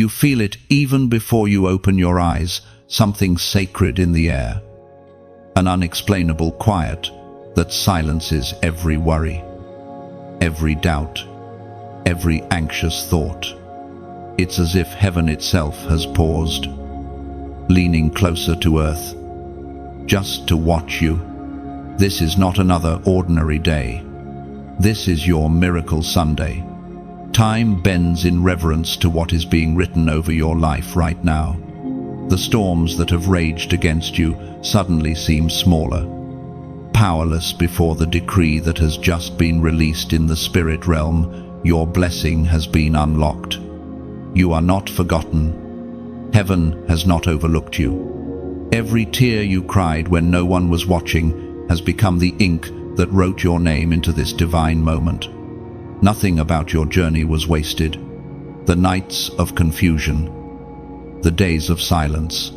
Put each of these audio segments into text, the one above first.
You feel it even before you open your eyes, something sacred in the air. An unexplainable quiet that silences every worry, every doubt, every anxious thought. It's as if heaven itself has paused, leaning closer to earth, just to watch you. This is not another ordinary day. This is your miracle Sunday. Time bends in reverence to what is being written over your life right now. The storms that have raged against you suddenly seem smaller, powerless before the decree that has just been released in the spirit realm. Your blessing has been unlocked. You are not forgotten. Heaven has not overlooked you. Every tear you cried when no one was watching has become the ink that wrote your name into this divine moment. Nothing about your journey was wasted. The nights of confusion, the days of silence,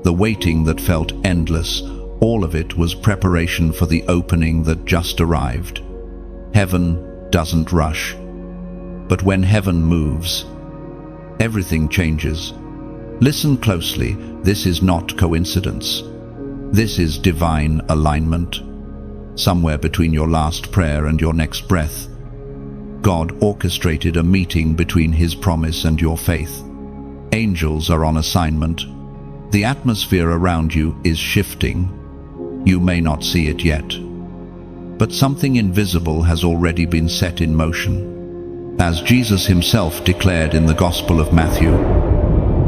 the waiting that felt endless, all of it was preparation for the opening that just arrived. Heaven doesn't rush, but when heaven moves, everything changes. Listen closely, this is not coincidence. This is divine alignment. Somewhere between your last prayer and your next breath, God orchestrated a meeting between His promise and your faith. Angels are on assignment. The atmosphere around you is shifting. You may not see it yet, but something invisible has already been set in motion. As Jesus Himself declared in the Gospel of Matthew,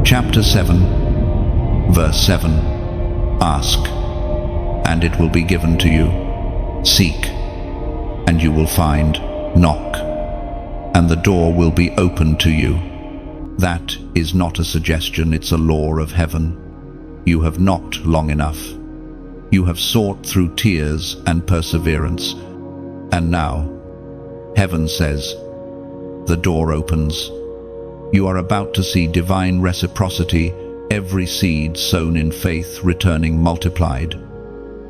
chapter 7, verse 7, "Ask, and it will be given to you. Seek, and you will find. Knock, and the door will be opened to you." That is not a suggestion, it's a law of heaven. You have knocked long enough. You have sought through tears and perseverance. And now, heaven says, the door opens. You are about to see divine reciprocity, every seed sown in faith returning multiplied.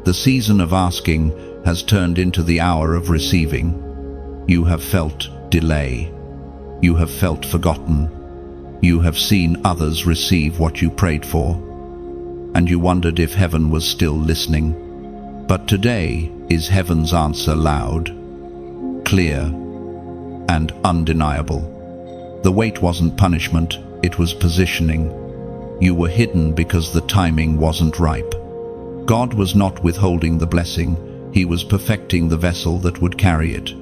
The season of asking has turned into the hour of receiving. You have felt delay. You have felt forgotten. You have seen others receive what you prayed for, and you wondered if heaven was still listening. But today is heaven's answer loud, clear, and undeniable. The wait wasn't punishment, it was positioning. You were hidden because the timing wasn't ripe. God was not withholding the blessing, He was perfecting the vessel that would carry it.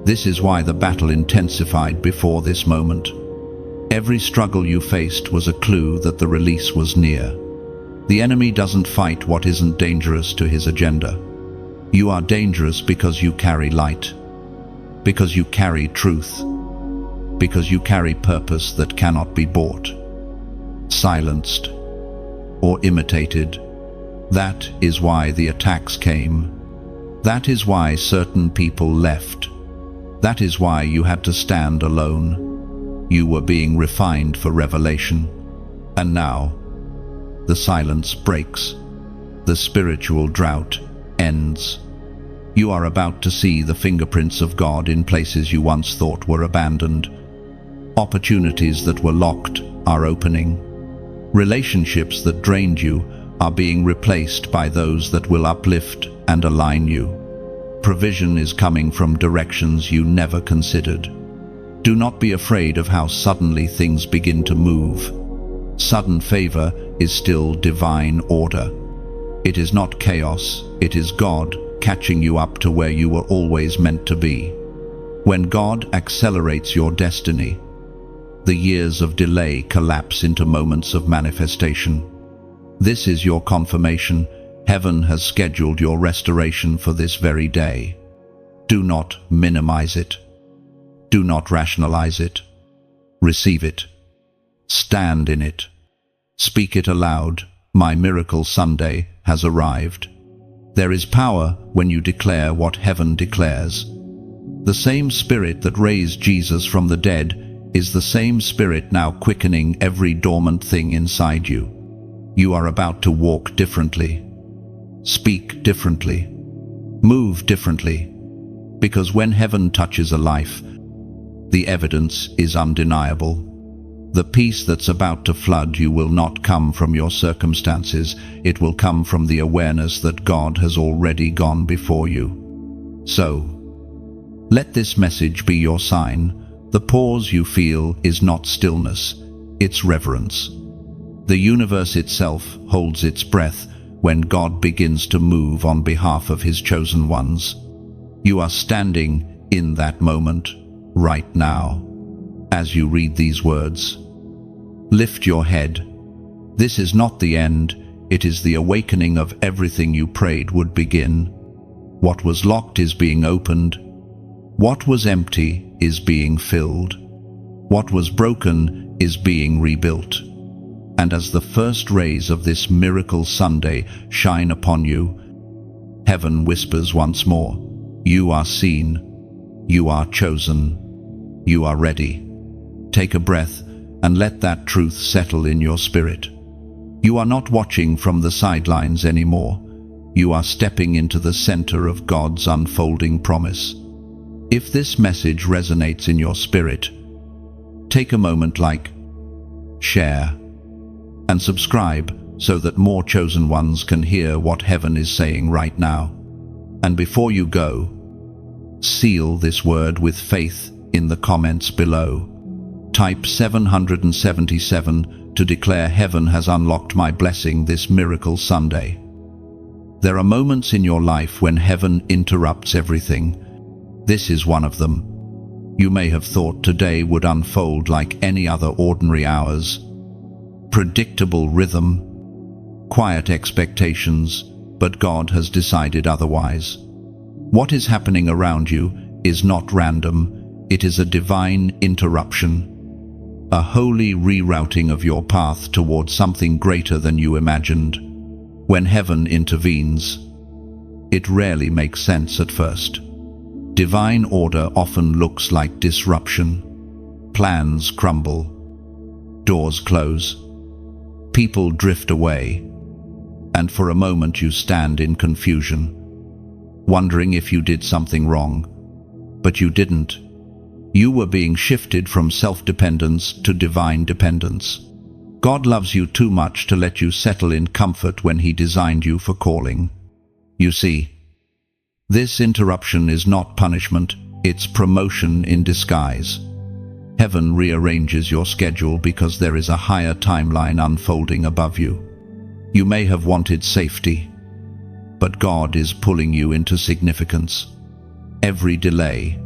This is why the battle intensified before this moment. Every struggle you faced was a clue that the release was near. The enemy doesn't fight what isn't dangerous to his agenda. You are dangerous because you carry light, because you carry truth, because you carry purpose that cannot be bought, silenced, or imitated. That is why the attacks came. That is why certain people left. That is why you had to stand alone. You were being refined for revelation. And now, the silence breaks. The spiritual drought ends. You are about to see the fingerprints of God in places you once thought were abandoned. Opportunities that were locked are opening. Relationships that drained you are being replaced by those that will uplift and align you. Provision is coming from directions you never considered. Do not be afraid of how suddenly things begin to move. Sudden favor is still divine order. It is not chaos, it is God catching you up to where you were always meant to be. When God accelerates your destiny, the years of delay collapse into moments of manifestation. This is your confirmation. Heaven has scheduled your restoration for this very day. Do not minimize it. Do not rationalize it. Receive it. Stand in it. Speak it aloud. My miracle Sunday has arrived. There is power when you declare what heaven declares. The same Spirit that raised Jesus from the dead is the same Spirit now quickening every dormant thing inside you. You are about to walk differently. Speak differently. Move differently. Because when heaven touches a life, the evidence is undeniable. The peace that's about to flood you will not come from your circumstances. It will come from the awareness that God has already gone before you. So, let this message be your sign. The pause you feel is not stillness, it's reverence. The universe itself holds its breath when God begins to move on behalf of His chosen ones. You are standing in that moment, right now. As you read these words, lift your head. This is not the end, it is the awakening of everything you prayed would begin. What was locked is being opened. What was empty is being filled. What was broken is being rebuilt. And as the first rays of this miracle Sunday shine upon you, heaven whispers once more, you are seen, you are chosen, you are ready. Take a breath and let that truth settle in your spirit. You are not watching from the sidelines anymore. You are stepping into the center of God's unfolding promise. If this message resonates in your spirit, take a moment, like, share, and subscribe so that more chosen ones can hear what heaven is saying right now. And before you go, seal this word with faith in the comments below. Type 777 to declare heaven has unlocked my blessing this miracle Sunday. There are moments in your life when heaven interrupts everything. This is one of them. You may have thought today would unfold like any other ordinary hours. Predictable rhythm, quiet expectations, but God has decided otherwise. What is happening around you is not random, it is a divine interruption, a holy rerouting of your path towards something greater than you imagined. When heaven intervenes, it rarely makes sense at first. Divine order often looks like disruption. Plans crumble, doors close, people drift away, and for a moment you stand in confusion, wondering if you did something wrong. But you didn't. You were being shifted from self-dependence to divine dependence. God loves you too much to let you settle in comfort when He designed you for calling. You see, this interruption is not punishment, it's promotion in disguise. Heaven rearranges your schedule because there is a higher timeline unfolding above you. You may have wanted safety, but God is pulling you into significance. Every delay,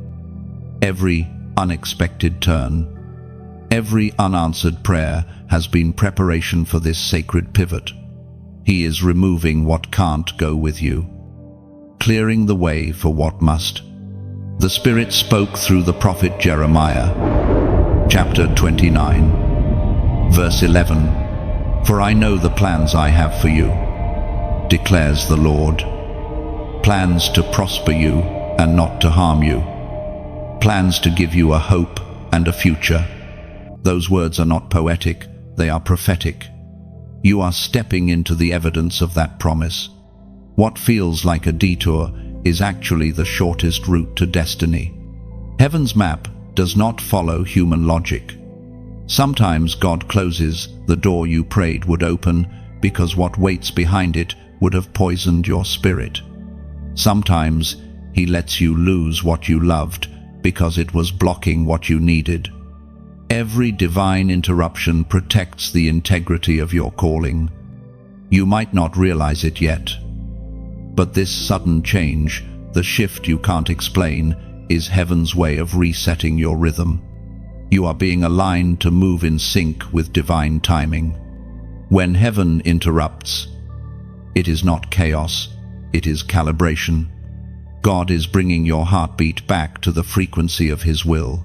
every unexpected turn, every unanswered prayer has been preparation for this sacred pivot. He is removing what can't go with you, clearing the way for what must. The Spirit spoke through the prophet Jeremiah, chapter 29, verse 11. For I know the plans I have for you, declares the Lord. Plans to prosper you and not to harm you. Plans to give you a hope and a future. Those words are not poetic, they are prophetic. You are stepping into the evidence of that promise. What feels like a detour is actually the shortest route to destiny. Heaven's map does not follow human logic. Sometimes God closes the door you prayed would open because what waits behind it would have poisoned your spirit. Sometimes He lets you lose what you loved because it was blocking what you needed. Every divine interruption protects the integrity of your calling. You might not realize it yet, but this sudden change, the shift you can't explain, is heaven's way of resetting your rhythm. You are being aligned to move in sync with divine timing. When heaven interrupts, it is not chaos, it is calibration. God is bringing your heartbeat back to the frequency of His will.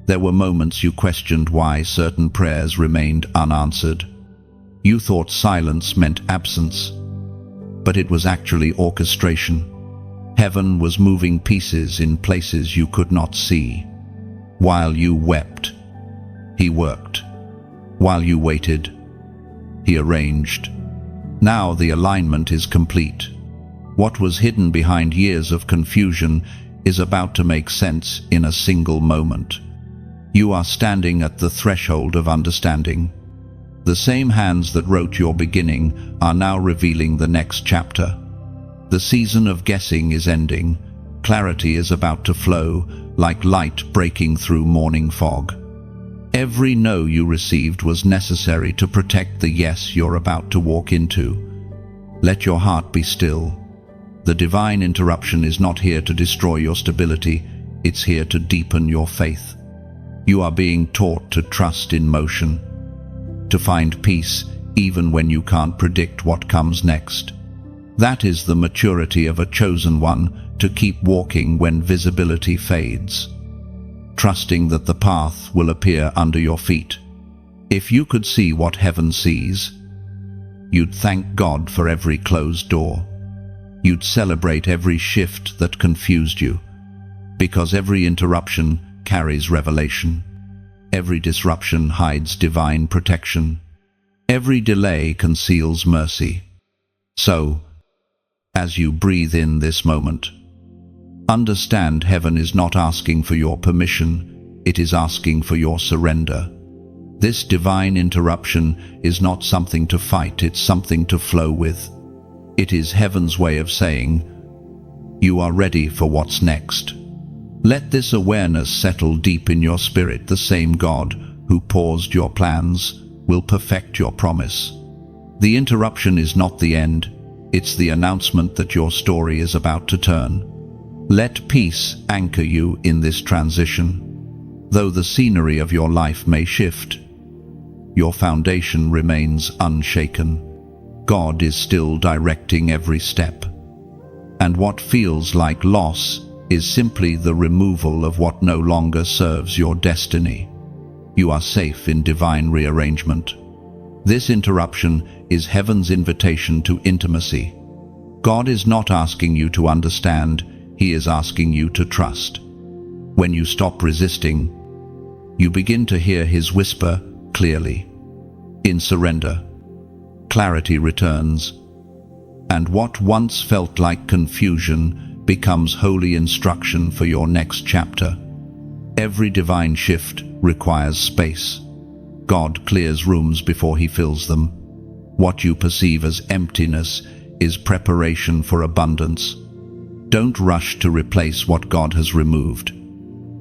There were moments you questioned why certain prayers remained unanswered. You thought silence meant absence, but it was actually orchestration. Heaven was moving pieces in places you could not see. While you wept, He worked. While you waited, He arranged. Now the alignment is complete. What was hidden behind years of confusion is about to make sense in a single moment. You are standing at the threshold of understanding. The same hands that wrote your beginning are now revealing the next chapter. The season of guessing is ending. Clarity is about to flow, like light breaking through morning fog. Every no you received was necessary to protect the yes you're about to walk into. Let your heart be still. The divine interruption is not here to destroy your stability, it's here to deepen your faith. You are being taught to trust in motion, to find peace even when you can't predict what comes next. That is the maturity of a chosen one, to keep walking when visibility fades, trusting that the path will appear under your feet. If you could see what heaven sees, you'd thank God for every closed door. You'd celebrate every shift that confused you, because every interruption carries revelation. Every disruption hides divine protection. Every delay conceals mercy. So, as you breathe in this moment, understand heaven is not asking for your permission, it is asking for your surrender. This divine interruption is not something to fight, it's something to flow with. It is heaven's way of saying, you are ready for what's next. Let this awareness settle deep in your spirit. The same God who paused your plans will perfect your promise. The interruption is not the end, it's the announcement that your story is about to turn. Let peace anchor you in this transition. Though the scenery of your life may shift, your foundation remains unshaken. God is still directing every step. And what feels like loss is simply the removal of what no longer serves your destiny. You are safe in divine rearrangement. This interruption is heaven's invitation to intimacy. God is not asking you to understand, He is asking you to trust. When you stop resisting, you begin to hear His whisper clearly. In surrender, clarity returns, and what once felt like confusion becomes holy instruction for your next chapter. Every divine shift requires space. God clears rooms before He fills them. What you perceive as emptiness is preparation for abundance. Don't rush to replace what God has removed.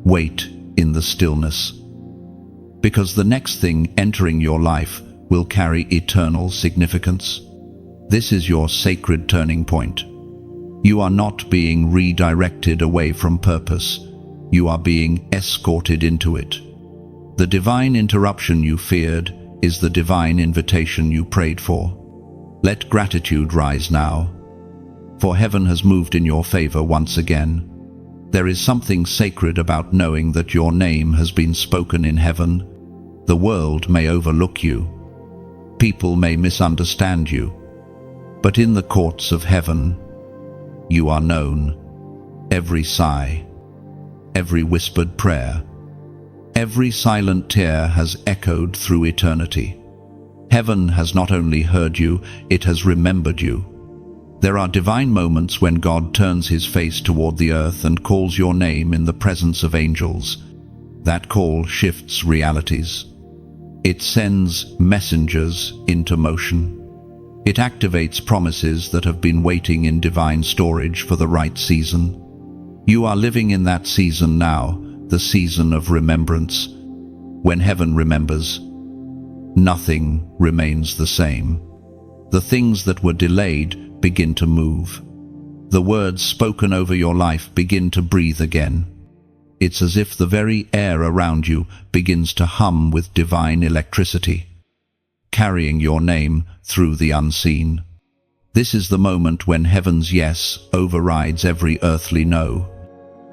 Wait in the stillness, because the next thing entering your life will carry eternal significance. This is your sacred turning point. You are not being redirected away from purpose. You are being escorted into it. The divine interruption you feared is the divine invitation you prayed for. Let gratitude rise now, for heaven has moved in your favor once again. There is something sacred about knowing that your name has been spoken in heaven. The world may overlook you. People may misunderstand you. But in the courts of heaven, you are known. Every sigh, every whispered prayer, every silent tear has echoed through eternity. Heaven has not only heard you, it has remembered you. There are divine moments when God turns His face toward the earth and calls your name in the presence of angels. That call shifts realities. It sends messengers into motion. It activates promises that have been waiting in divine storage for the right season. You are living in that season now, the season of remembrance. When heaven remembers, nothing remains the same. The things that were delayed begin to move. The words spoken over your life begin to breathe again. It's as if the very air around you begins to hum with divine electricity, carrying your name through the unseen. This is the moment when heaven's yes overrides every earthly no.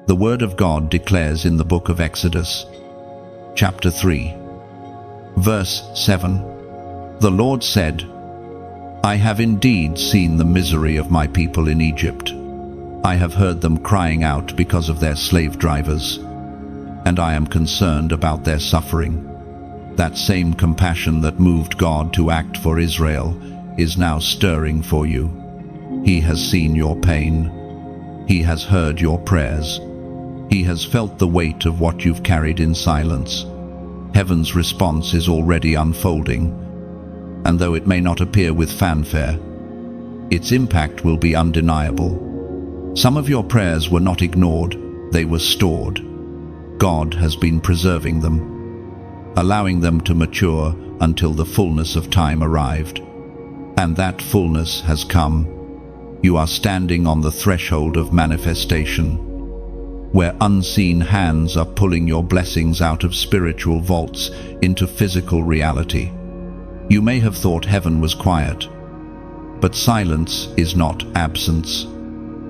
The Word of God declares in the book of Exodus, chapter 3, verse 7, "The Lord said, I have indeed seen the misery of my people in Egypt. I have heard them crying out because of their slave drivers, and I am concerned about their suffering." That same compassion that moved God to act for Israel is now stirring for you. He has seen your pain. He has heard your prayers. He has felt the weight of what you've carried in silence. Heaven's response is already unfolding, and though it may not appear with fanfare, its impact will be undeniable. Some of your prayers were not ignored, they were stored. God has been preserving them, allowing them to mature until the fullness of time arrived. And that fullness has come. You are standing on the threshold of manifestation, where unseen hands are pulling your blessings out of spiritual vaults into physical reality. You may have thought heaven was quiet, but silence is not absence.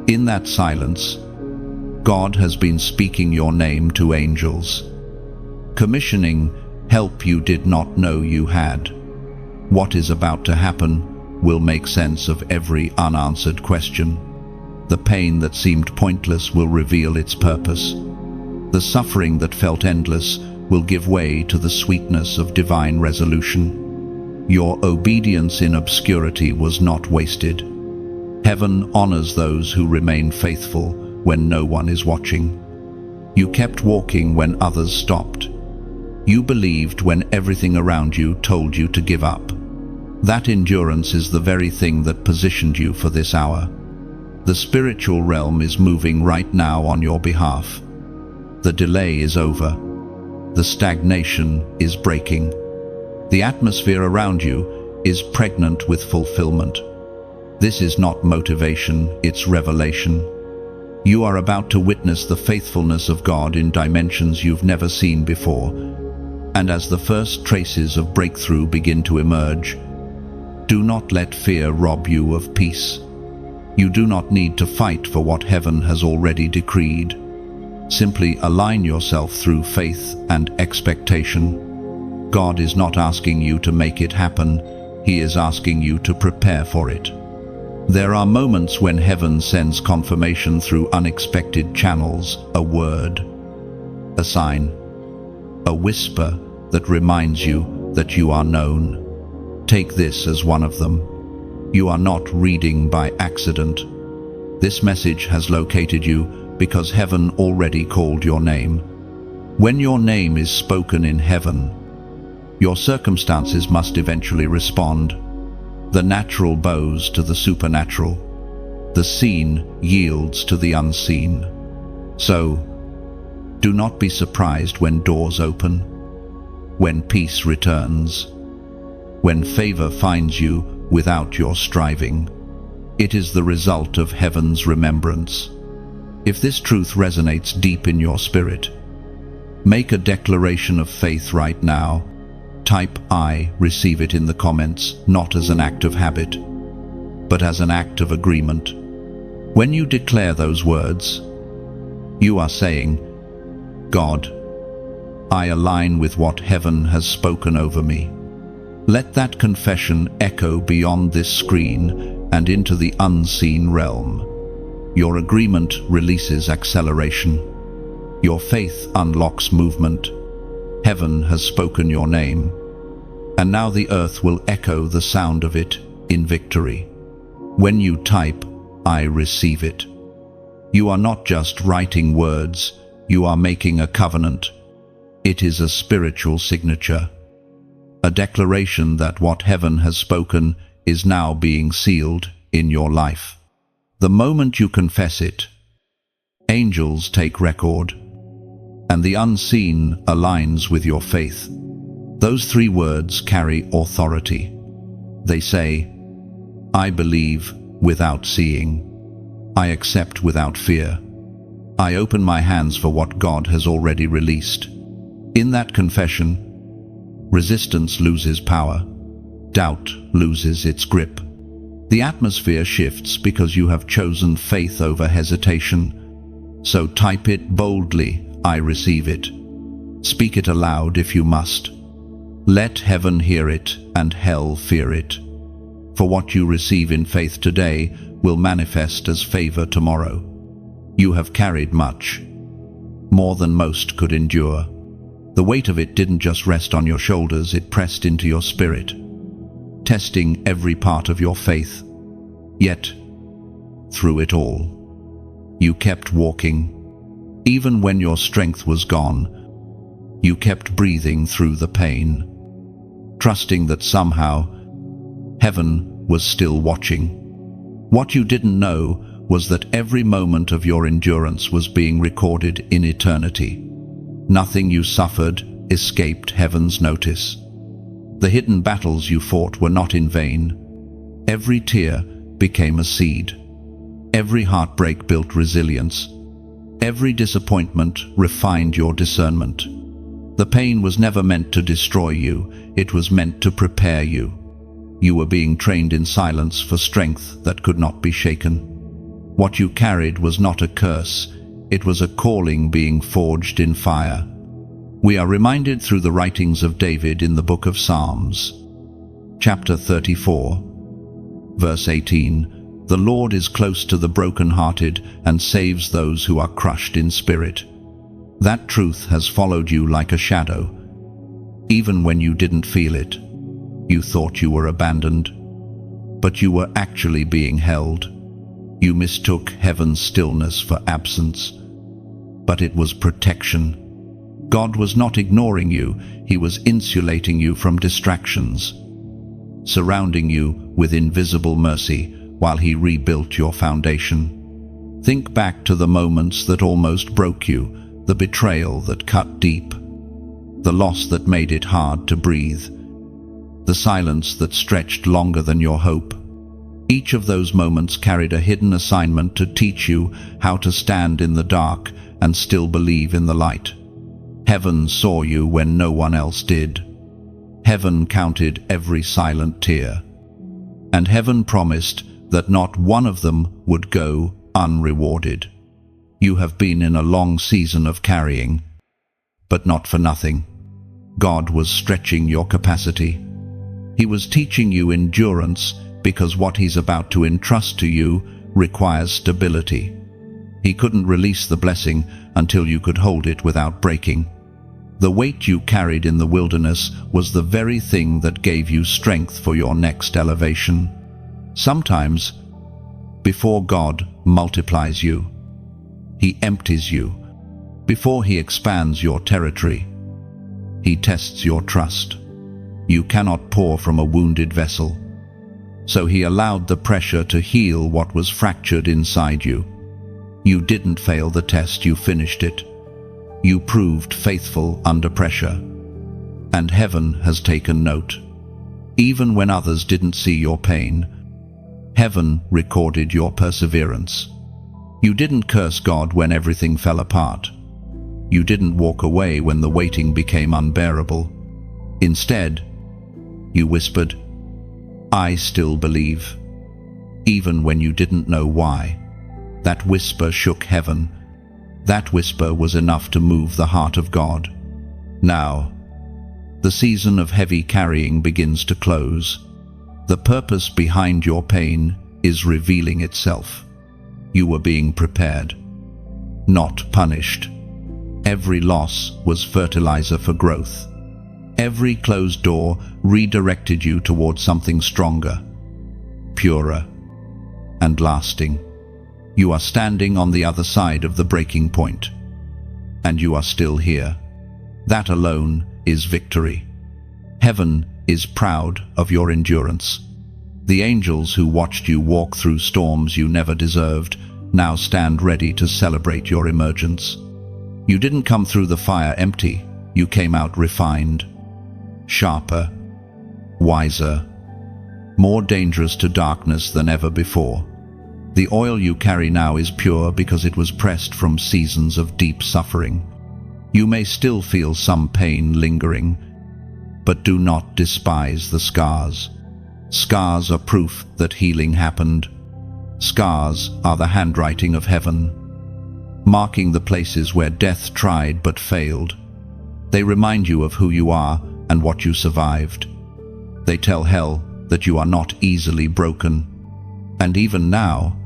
In that silence, God has been speaking your name to angels, commissioning help you did not know you had. What is about to happen will make sense of every unanswered question. The pain that seemed pointless will reveal its purpose. The suffering that felt endless will give way to the sweetness of divine resolution. Your obedience in obscurity was not wasted. Heaven honors those who remain faithful when no one is watching. You kept walking when others stopped. You believed when everything around you told you to give up. That endurance is the very thing that positioned you for this hour. The spiritual realm is moving right now on your behalf. The delay is over. The stagnation is breaking. The atmosphere around you is pregnant with fulfillment. This is not motivation, it's revelation. You are about to witness the faithfulness of God in dimensions you've never seen before. And as the first traces of breakthrough begin to emerge, do not let fear rob you of peace. You do not need to fight for what heaven has already decreed. Simply align yourself through faith and expectation. God is not asking you to make it happen, He is asking you to prepare for it. There are moments when heaven sends confirmation through unexpected channels, a word, a sign, a whisper that reminds you that you are known. Take this as one of them. You are not reading by accident. This message has located you because heaven already called your name. When your name is spoken in heaven, your circumstances must eventually respond. The natural bows to the supernatural. The seen yields to the unseen. So, do not be surprised when doors open, when peace returns, when favor finds you without your striving. It is the result of heaven's remembrance. If this truth resonates deep in your spirit, make a declaration of faith right now. Type "I receive it" in the comments, not as an act of habit, but as an act of agreement. When you declare those words, you are saying, God, I align with what heaven has spoken over me. Let that confession echo beyond this screen and into the unseen realm. Your agreement releases acceleration. Your faith unlocks movement. Heaven has spoken your name, and now the earth will echo the sound of it in victory. When you type, I receive it, you are not just writing words, you are making a covenant. It is a spiritual signature. A declaration that what heaven has spoken is now being sealed in your life. The moment you confess it, angels take record, and the unseen aligns with your faith. Those three words carry authority. They say, I believe without seeing. I accept without fear. I open my hands for what God has already released. In that confession, resistance loses power. Doubt loses its grip. The atmosphere shifts because you have chosen faith over hesitation. So type it boldly, I receive it. Speak it aloud if you must. Let heaven hear it and hell fear it. For what you receive in faith today will manifest as favor tomorrow. You have carried much, more than most could endure. The weight of it didn't just rest on your shoulders, it pressed into your spirit, testing every part of your faith. Yet, through it all, you kept walking. Even when your strength was gone, You kept breathing through the pain, trusting that somehow heaven was still watching. What you didn't know was that every moment of your endurance was being recorded in eternity. Nothing you suffered escaped heaven's notice. The hidden battles you fought were not in vain. Every tear became a seed. Every heartbreak built resilience. Every disappointment refined your discernment. The pain was never meant to destroy you, it was meant to prepare you. You were being trained in silence for strength that could not be shaken. What you carried was not a curse, it was a calling being forged in fire. We are reminded through the writings of David in the book of Psalms. Chapter 34, verse 18, "The Lord is close to the broken-hearted and saves those who are crushed in spirit." That truth has followed you like a shadow. Even when you didn't feel it, you thought you were abandoned, but you were actually being held. You mistook heaven's stillness for absence, but it was protection. God was not ignoring you, He was insulating you from distractions, surrounding you with invisible mercy while He rebuilt your foundation. Think back to the moments that almost broke you, the betrayal that cut deep, the loss that made it hard to breathe, the silence that stretched longer than your hope. Each of those moments carried a hidden assignment to teach you how to stand in the dark and still believe in the light. Heaven saw you when no one else did. Heaven counted every silent tear. And heaven promised that not one of them would go unrewarded. You have been in a long season of carrying, but not for nothing. God was stretching your capacity. He was teaching you endurance because what He's about to entrust to you requires stability. He couldn't release the blessing until you could hold it without breaking. The weight you carried in the wilderness was the very thing that gave you strength for your next elevation. Sometimes, before God multiplies you, He empties you. Before He expands your territory, He tests your trust. You cannot pour from a wounded vessel. So He allowed the pressure to heal what was fractured inside you. You didn't fail the test, you finished it. You proved faithful under pressure. And heaven has taken note. Even when others didn't see your pain, heaven recorded your perseverance. You didn't curse God when everything fell apart. You didn't walk away when the waiting became unbearable. Instead, you whispered, "I still believe," even when you didn't know why. That whisper shook heaven. That whisper was enough to move the heart of God. Now, the season of heavy carrying begins to close. The purpose behind your pain is revealing itself. You were being prepared, not punished. Every loss was fertilizer for growth. Every closed door redirected you towards something stronger, purer, and lasting. You are standing on the other side of the breaking point, and you are still here. That alone is victory. Heaven is proud of your endurance. The angels who watched you walk through storms you never deserved now stand ready to celebrate your emergence. You didn't come through the fire empty. You came out refined, sharper, wiser, more dangerous to darkness than ever before. The oil you carry now is pure because it was pressed from seasons of deep suffering. You may still feel some pain lingering, but do not despise the scars. Scars are proof that healing happened. Scars are the handwriting of heaven, marking the places where death tried but failed. They remind you of who you are and what you survived. They tell hell that you are not easily broken. And even now,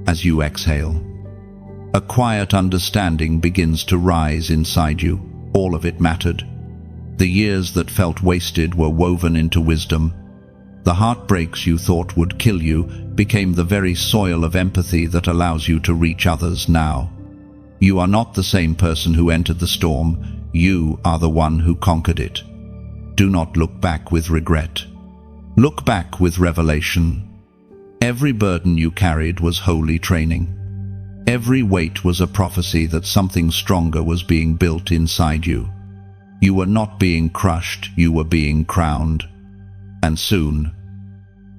as you exhale, a quiet understanding begins to rise inside you. All of it mattered. The years that felt wasted were woven into wisdom. The heartbreaks you thought would kill you became the very soil of empathy that allows you to reach others now. You are not the same person who entered the storm. You are the one who conquered it. Do not look back with regret. Look back with revelation. Every burden you carried was holy training. Every weight was a prophecy that something stronger was being built inside you. You were not being crushed, you were being crowned. And soon,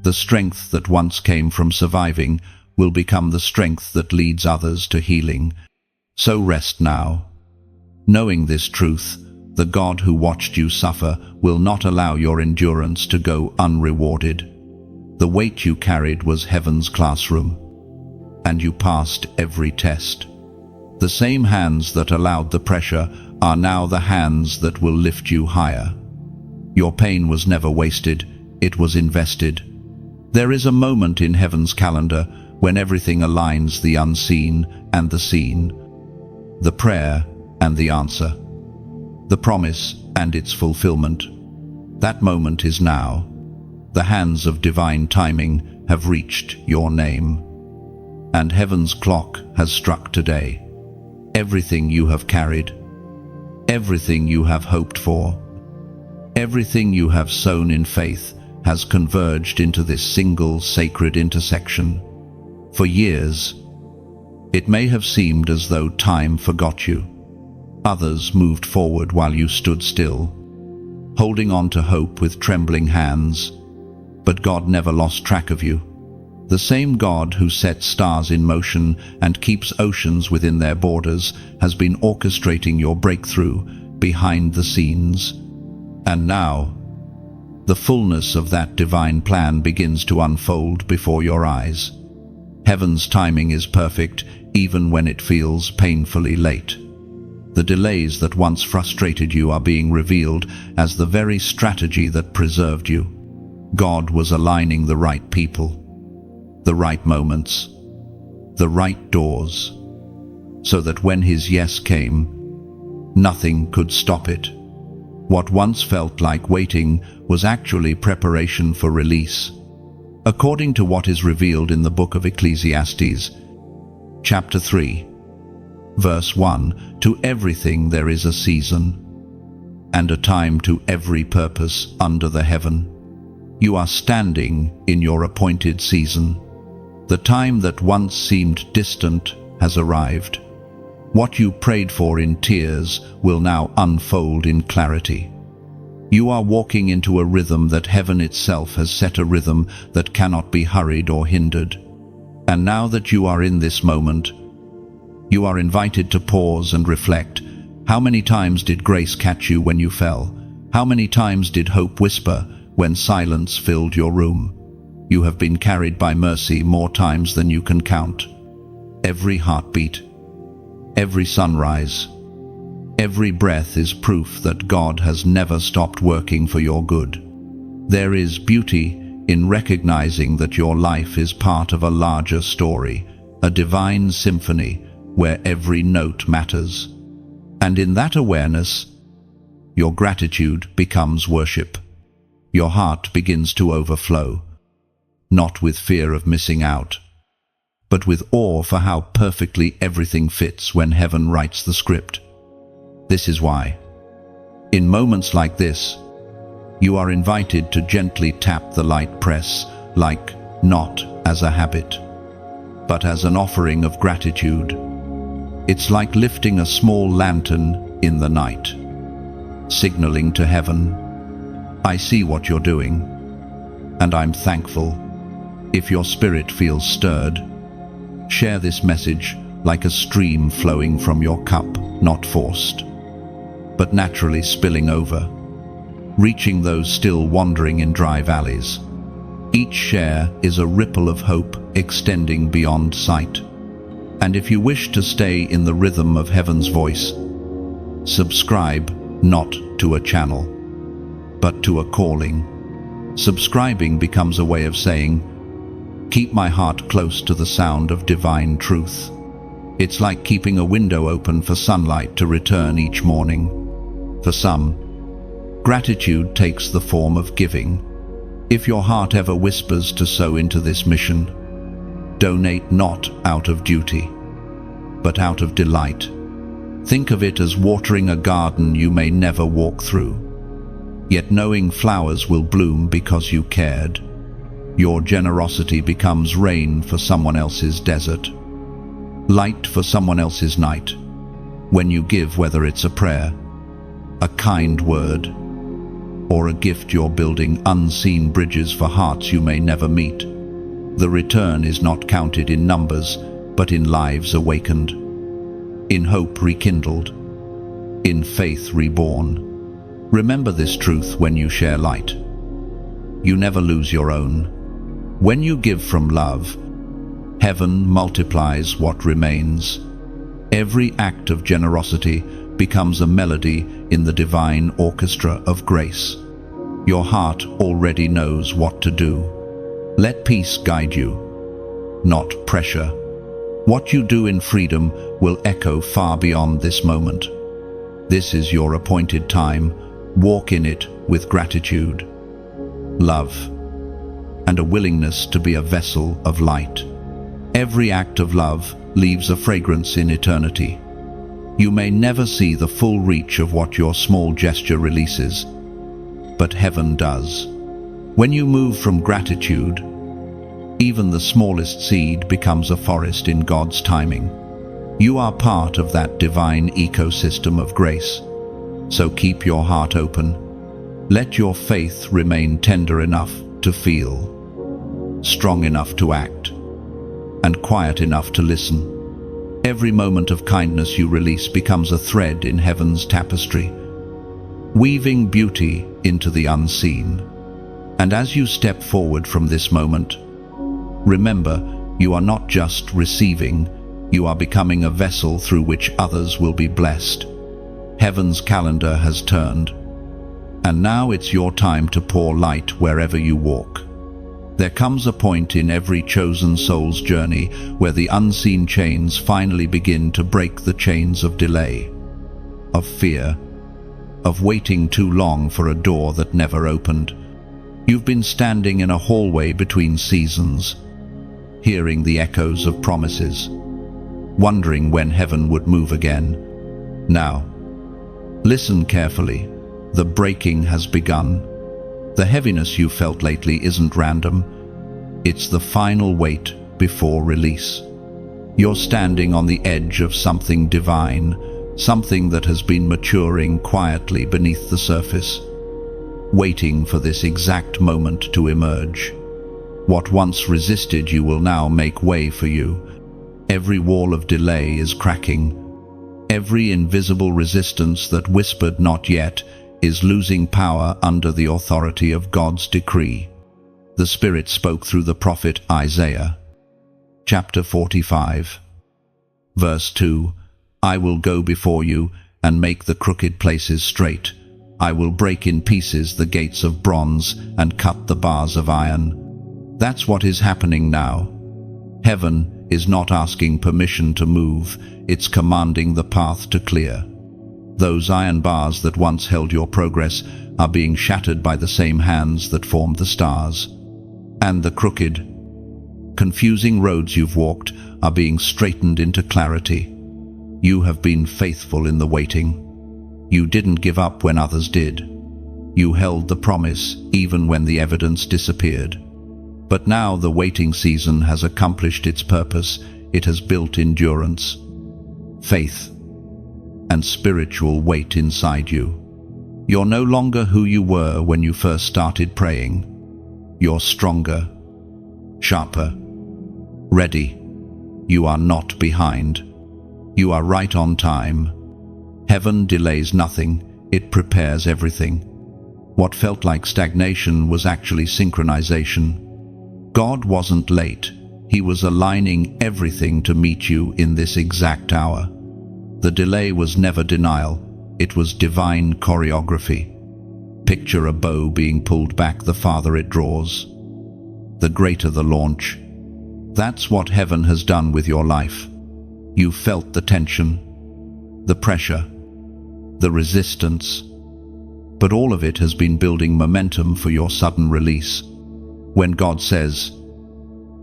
the strength that once came from surviving will become the strength that leads others to healing. So rest now. Knowing this truth, the God who watched you suffer will not allow your endurance to go unrewarded. The weight you carried was heaven's classroom, and you passed every test. The same hands that allowed the pressure are now the hands that will lift you higher. Your pain was never wasted, it was invested. There is a moment in heaven's calendar when everything aligns, the unseen and the seen, the prayer and the answer, the promise and its fulfillment. That moment is now. The hands of divine timing have reached your name, and heaven's clock has struck today. Everything you have carried, everything you have hoped for, everything you have sown in faith has converged into this single sacred intersection. For years, it may have seemed as though time forgot you. Others moved forward while you stood still, holding on to hope with trembling hands. But God never lost track of you. The same God who sets stars in motion and keeps oceans within their borders has been orchestrating your breakthrough behind the scenes. And now, the fullness of that divine plan begins to unfold before your eyes. Heaven's timing is perfect, even when it feels painfully late. The delays that once frustrated you are being revealed as the very strategy that preserved you. God was aligning the right people, the right moments, the right doors, so that when his yes came, nothing could stop it. What once felt like waiting was actually preparation for release. According to what is revealed in the book of Ecclesiastes, chapter 3, verse 1, to everything there is a season, and a time to every purpose under the heaven. You are standing in your appointed season. The time that once seemed distant has arrived. What you prayed for in tears will now unfold in clarity. You are walking into a rhythm that heaven itself has set, a rhythm that cannot be hurried or hindered. And now that you are in this moment, you are invited to pause and reflect. How many times did grace catch you when you fell? How many times did hope whisper when silence filled your room? You have been carried by mercy more times than you can count. Every heartbeat, every sunrise, every breath is proof that God has never stopped working for your good. There is beauty in recognizing that your life is part of a larger story, a divine symphony where every note matters. And in that awareness, your gratitude becomes worship. Your heart begins to overflow, not with fear of missing out, but with awe for how perfectly everything fits when heaven writes the script. This is why, in moments like this, you are invited to gently tap the light press, like not as a habit, but as an offering of gratitude. It's like lifting a small lantern in the night, signaling to heaven, I see what you're doing, and I'm thankful. If your spirit feels stirred, share this message like a stream flowing from your cup, not forced, but naturally spilling over, reaching those still wandering in dry valleys. Each share is a ripple of hope extending beyond sight. And if you wish to stay in the rhythm of heaven's voice, subscribe not to a channel, but to a calling. Subscribing becomes a way of saying, keep my heart close to the sound of divine truth. It's like keeping a window open for sunlight to return each morning. For some, gratitude takes the form of giving. If your heart ever whispers to sow into this mission, donate not out of duty, but out of delight. Think of it as watering a garden you may never walk through, yet knowing flowers will bloom because you cared. Your generosity becomes rain for someone else's desert, light for someone else's night. When you give, whether it's a prayer, a kind word, or a gift, you're building unseen bridges for hearts you may never meet. The return is not counted in numbers, but in lives awakened, in hope rekindled, in faith reborn. Remember this truth when you share light. You never lose your own. When you give from love, heaven multiplies what remains. Every act of generosity becomes a melody in the divine orchestra of grace. Your heart already knows what to do. Let peace guide you, not pressure. What you do in freedom will echo far beyond this moment. This is your appointed time. Walk in it with gratitude, love, and a willingness to be a vessel of light. Every act of love leaves a fragrance in eternity. You may never see the full reach of what your small gesture releases, but heaven does. When you move from gratitude, even the smallest seed becomes a forest in God's timing. You are part of that divine ecosystem of grace. So keep your heart open. Let your faith remain tender enough to feel, strong enough to act, and quiet enough to listen. Every moment of kindness you release becomes a thread in heaven's tapestry, weaving beauty into the unseen. And as you step forward from this moment, remember, you are not just receiving, you are becoming a vessel through which others will be blessed. Heaven's calendar has turned, and now it's your time to pour light wherever you walk. There comes a point in every chosen soul's journey where the unseen chains finally begin to break, the chains of delay, of fear, of waiting too long for a door that never opened. You've been standing in a hallway between seasons, hearing the echoes of promises, wondering when heaven would move again. Now, listen carefully. The breaking has begun. The heaviness you felt lately isn't random. It's the final weight before release. You're standing on the edge of something divine, something that has been maturing quietly beneath the surface, waiting for this exact moment to emerge. What once resisted you will now make way for you. Every wall of delay is cracking. Every invisible resistance that whispered not yet is losing power under the authority of God's decree. The Spirit spoke through the prophet Isaiah. Chapter 45, verse 2, I will go before you and make the crooked places straight. I will break in pieces the gates of bronze and cut the bars of iron. That's what is happening now. Heaven is not asking permission to move, it's commanding the path to clear. Those iron bars that once held your progress are being shattered by the same hands that formed the stars. And the crooked, confusing roads you've walked are being straightened into clarity. You have been faithful in the waiting. You didn't give up when others did. You held the promise even when the evidence disappeared. But now the waiting season has accomplished its purpose. It has built endurance, faith, and spiritual weight inside you. You're no longer who you were when you first started praying. You're stronger, sharper, ready. You are not behind. You are right on time. Heaven delays nothing, it prepares everything. What felt like stagnation was actually synchronization. God wasn't late. He was aligning everything to meet you in this exact hour. The delay was never denial, it was divine choreography. Picture a bow being pulled back the farther it draws, the greater the launch. That's what heaven has done with your life. You felt the tension, the pressure, the resistance, but all of it has been building momentum for your sudden release. When God says,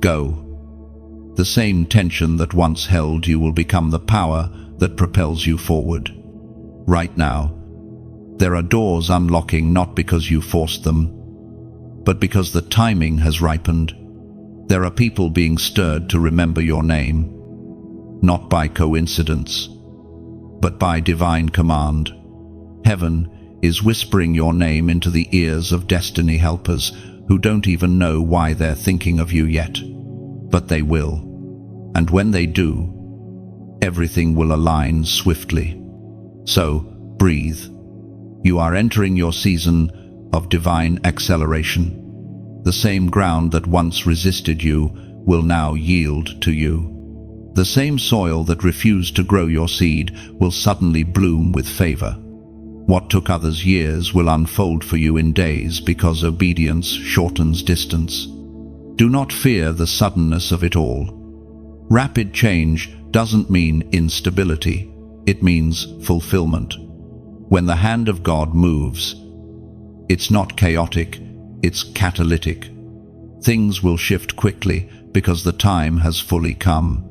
go, the same tension that once held you will become the power that propels you forward. Right now, there are doors unlocking not because you forced them, but because the timing has ripened. There are people being stirred to remember your name, not by coincidence, but by divine command. Heaven is whispering your name into the ears of destiny helpers who don't even know why they're thinking of you yet. But they will. And when they do, everything will align swiftly. So, breathe. You are entering your season of divine acceleration. The same ground that once resisted you will now yield to you. The same soil that refused to grow your seed will suddenly bloom with favor. What took others years will unfold for you in days because obedience shortens distance. Do not fear the suddenness of it all. Rapid change doesn't mean instability. It means fulfillment. When the hand of God moves, it's not chaotic, it's catalytic. Things will shift quickly because the time has fully come.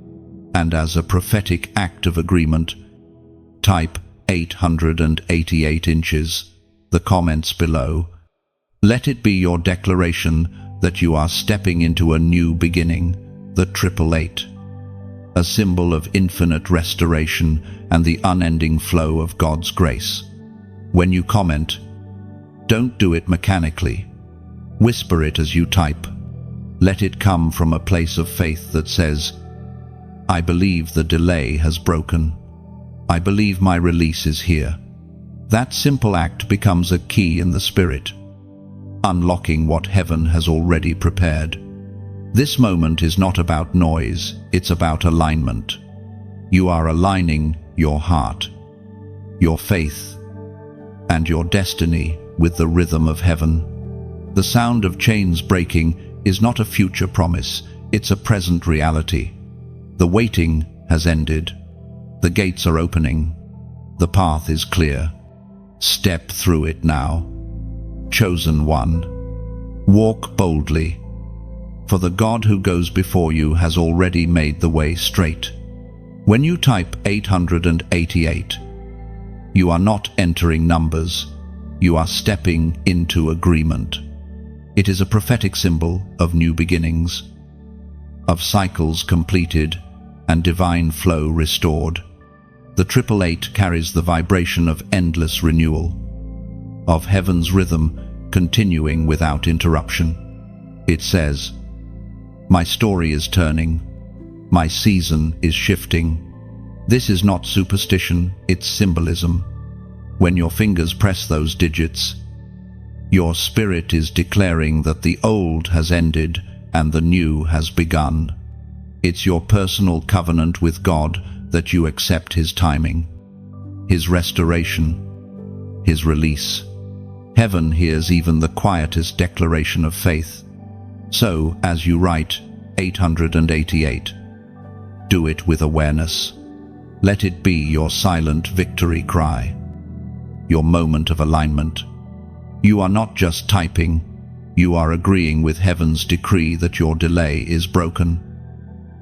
And as a prophetic act of agreement, type 888 inches, the comments below. Let it be your declaration that you are stepping into a new beginning, the 888, a symbol of infinite restoration and the unending flow of God's grace. When you comment, don't do it mechanically. Whisper it as you type. Let it come from a place of faith that says, I believe the delay has broken. I believe my release is here. That simple act becomes a key in the spirit, unlocking what heaven has already prepared. This moment is not about noise, it's about alignment. You are aligning your heart, your faith, and your destiny with the rhythm of heaven. The sound of chains breaking is not a future promise, it's a present reality. The waiting has ended. The gates are opening. The path is clear. Step through it now. Chosen one. Walk boldly, for the God who goes before you has already made the way straight. When you type 888, you are not entering numbers, you are stepping into agreement. It is a prophetic symbol of new beginnings, of cycles completed and divine flow restored. The 888 carries the vibration of endless renewal, of heaven's rhythm continuing without interruption. It says, my story is turning, my season is shifting. This is not superstition, it's symbolism. When your fingers press those digits, your spirit is declaring that the old has ended and the new has begun. It's your personal covenant with God that you accept His timing, His restoration, His release. Heaven hears even the quietest declaration of faith. So, as you write 888, do it with awareness. Let it be your silent victory cry, your moment of alignment. You are not just typing, you are agreeing with heaven's decree that your delay is broken,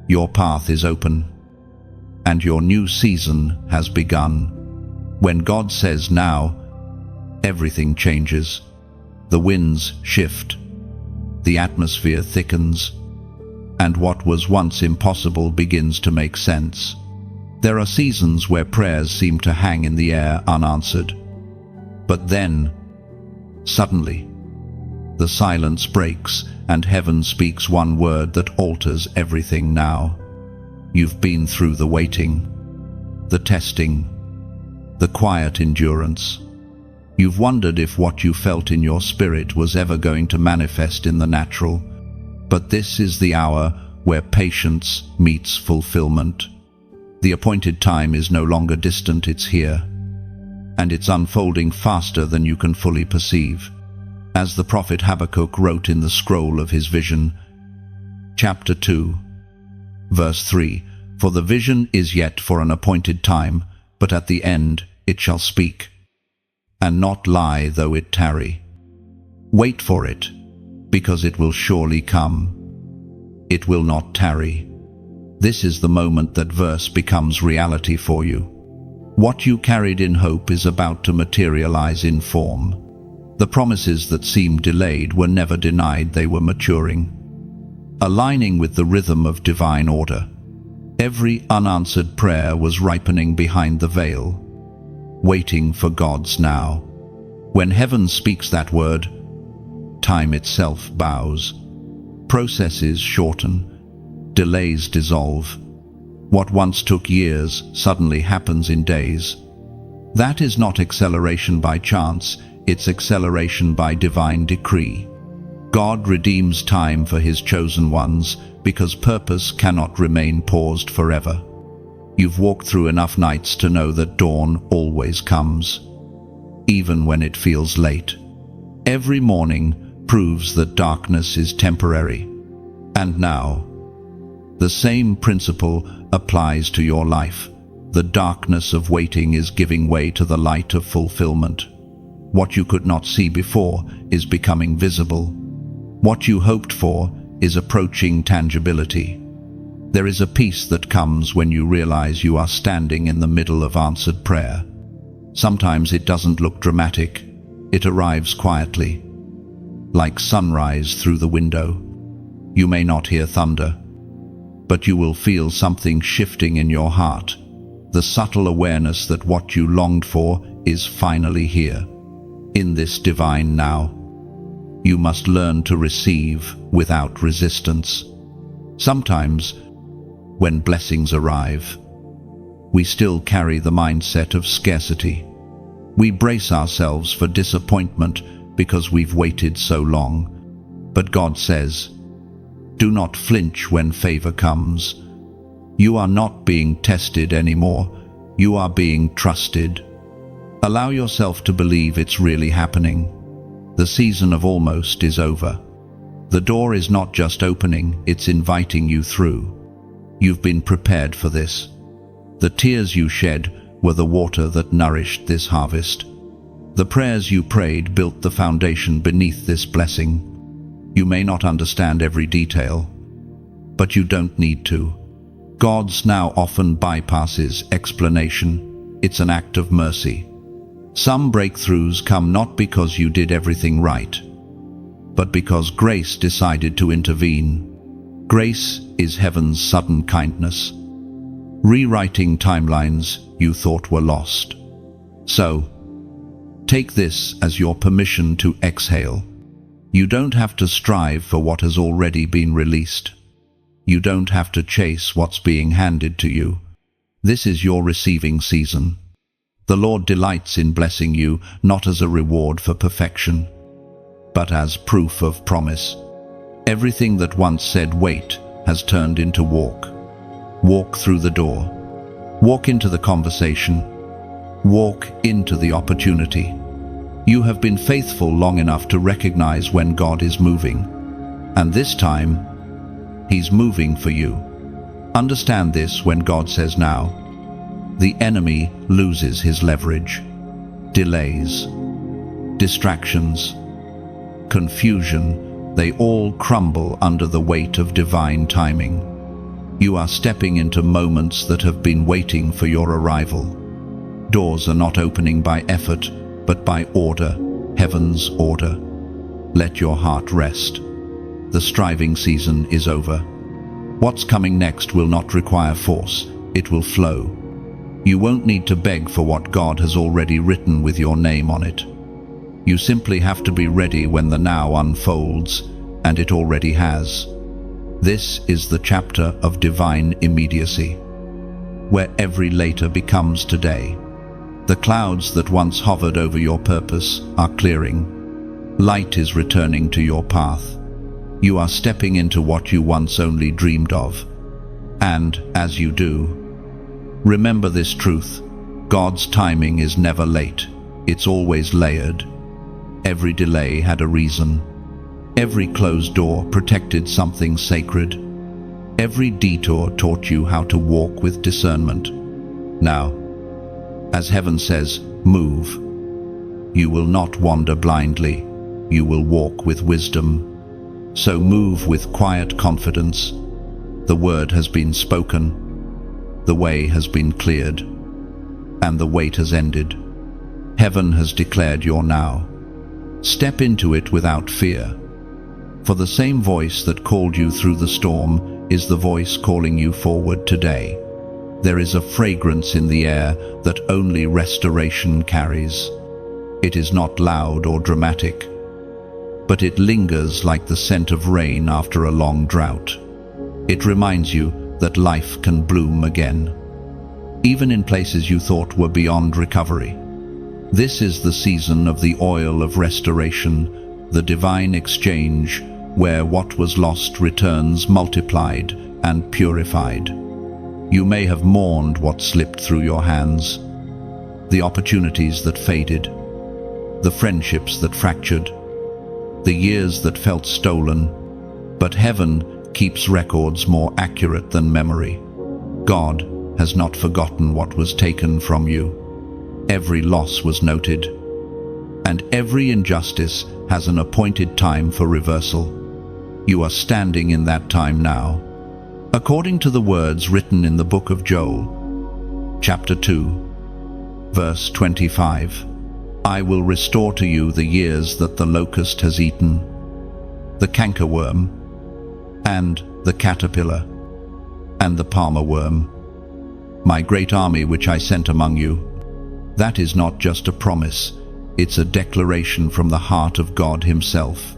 your path is open, and your new season has begun. When God says now, everything changes. The winds shift, the atmosphere thickens, and what was once impossible begins to make sense. There are seasons where prayers seem to hang in the air unanswered. But then, suddenly, the silence breaks and heaven speaks one word that alters everything now. You've been through the waiting, the testing, the quiet endurance. You've wondered if what you felt in your spirit was ever going to manifest in the natural. But this is the hour where patience meets fulfillment. The appointed time is no longer distant, it's here. And it's unfolding faster than you can fully perceive. As the prophet Habakkuk wrote in the scroll of his vision, chapter 2, verse 3, for the vision is yet for an appointed time, but at the end it shall speak, and not lie though it tarry. Wait for it, because it will surely come. It will not tarry. This is the moment that verse becomes reality for you. What you carried in hope is about to materialize in form. The promises that seemed delayed were never denied, they were maturing, aligning with the rhythm of divine order. Every unanswered prayer was ripening behind the veil, waiting for God's now. When heaven speaks that word, time itself bows. Processes shorten, delays dissolve. What once took years suddenly happens in days. That is not acceleration by chance, it's acceleration by divine decree. God redeems time for his chosen ones because purpose cannot remain paused forever. You've walked through enough nights to know that dawn always comes, even when it feels late. Every morning proves that darkness is temporary. And now, the same principle applies to your life. The darkness of waiting is giving way to the light of fulfillment. What you could not see before is becoming visible. What you hoped for is approaching tangibility. There is a peace that comes when you realize you are standing in the middle of answered prayer. Sometimes it doesn't look dramatic. It arrives quietly, like sunrise through the window. You may not hear thunder, but you will feel something shifting in your heart, the subtle awareness that what you longed for is finally here. In this divine now, you must learn to receive without resistance. Sometimes, when blessings arrive, we still carry the mindset of scarcity. We brace ourselves for disappointment because we've waited so long. But God says, do not flinch when favor comes. You are not being tested anymore. You are being trusted. Allow yourself to believe it's really happening. The season of almost is over. The door is not just opening, it's inviting you through. You've been prepared for this. The tears you shed were the water that nourished this harvest. The prayers you prayed built the foundation beneath this blessing. You may not understand every detail, but you don't need to. God's now often bypasses explanation. It's an act of mercy. Some breakthroughs come not because you did everything right, but because grace decided to intervene. Grace is heaven's sudden kindness, rewriting timelines you thought were lost. So, take this as your permission to exhale. You don't have to strive for what has already been released. You don't have to chase what's being handed to you. This is your receiving season. The Lord delights in blessing you, not as a reward for perfection, but as proof of promise. Everything that once said wait has turned into walk. Walk through the door. Walk into the conversation. Walk into the opportunity. You have been faithful long enough to recognize when God is moving. And this time, He's moving for you. Understand this: when God says now, the enemy loses his leverage. Delays, distractions, confusion, they all crumble under the weight of divine timing. You are stepping into moments that have been waiting for your arrival. Doors are not opening by effort, but by order, heaven's order. Let your heart rest. The striving season is over. What's coming next will not require force, it will flow. You won't need to beg for what God has already written with your name on it. You simply have to be ready when the now unfolds, and it already has. This is the chapter of divine immediacy, where every later becomes today. The clouds that once hovered over your purpose are clearing. Light is returning to your path. You are stepping into what you once only dreamed of. And, as you do, remember this truth: God's timing is never late. It's always layered. Every delay had a reason. Every closed door protected something sacred. Every detour taught you how to walk with discernment. Now, as heaven says, move. You will not wander blindly. You will walk with wisdom. So move with quiet confidence. The word has been spoken. The way has been cleared. and the wait has ended. Heaven has declared your now. Step into it without fear. For the same voice that called you through the storm is the voice calling you forward today. There is a fragrance in the air that only restoration carries. It is not loud or dramatic, but it lingers like the scent of rain after a long drought. It reminds you that life can bloom again, even in places you thought were beyond recovery. This is the season of the oil of restoration, the divine exchange, where what was lost returns multiplied and purified. You may have mourned what slipped through your hands, the opportunities that faded, the friendships that fractured, the years that felt stolen, but heaven keeps records more accurate than memory. God has not forgotten what was taken from you. Every loss was noted, and every injustice has an appointed time for reversal. You are standing in that time now. According to the words written in the book of Joel, chapter 2, verse 25, I will restore to you the years that the locust has eaten, the cankerworm, and the caterpillar, and the palmer worm, my great army which I sent among you. That is not just a promise, it's a declaration from the heart of God Himself.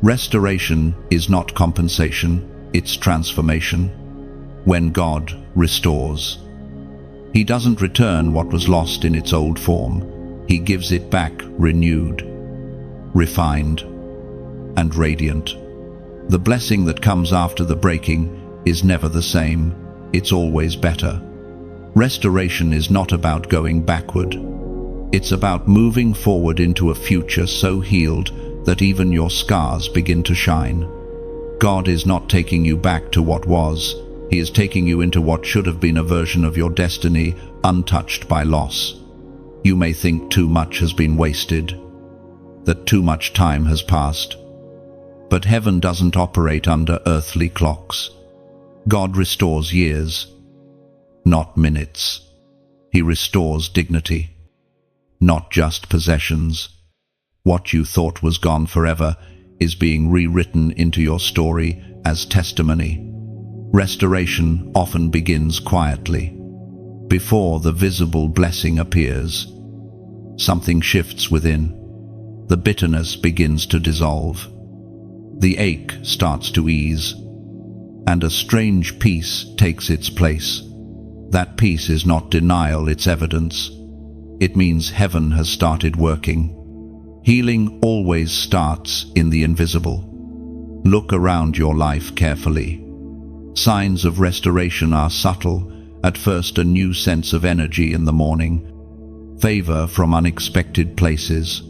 Restoration is not compensation, it's transformation. When God restores, He doesn't return what was lost in its old form. He gives it back renewed, refined, and radiant. The blessing that comes after the breaking is never the same, it's always better. Restoration is not about going backward. It's about moving forward into a future so healed that even your scars begin to shine. God is not taking you back to what was. He is taking you into what should have been a version of your destiny, untouched by loss. You may think too much has been wasted, that too much time has passed. But heaven doesn't operate under earthly clocks. God restores years, not minutes. He restores dignity, not just possessions. What you thought was gone forever is being rewritten into your story as testimony. Restoration often begins quietly. Before the visible blessing appears, something shifts within. The bitterness begins to dissolve. The ache starts to ease, and a strange peace takes its place. That peace is not denial, it's evidence. It means heaven has started working. Healing always starts in the invisible. Look around your life carefully. Signs of restoration are subtle. At first, a new sense of energy in the morning, favor from unexpected places,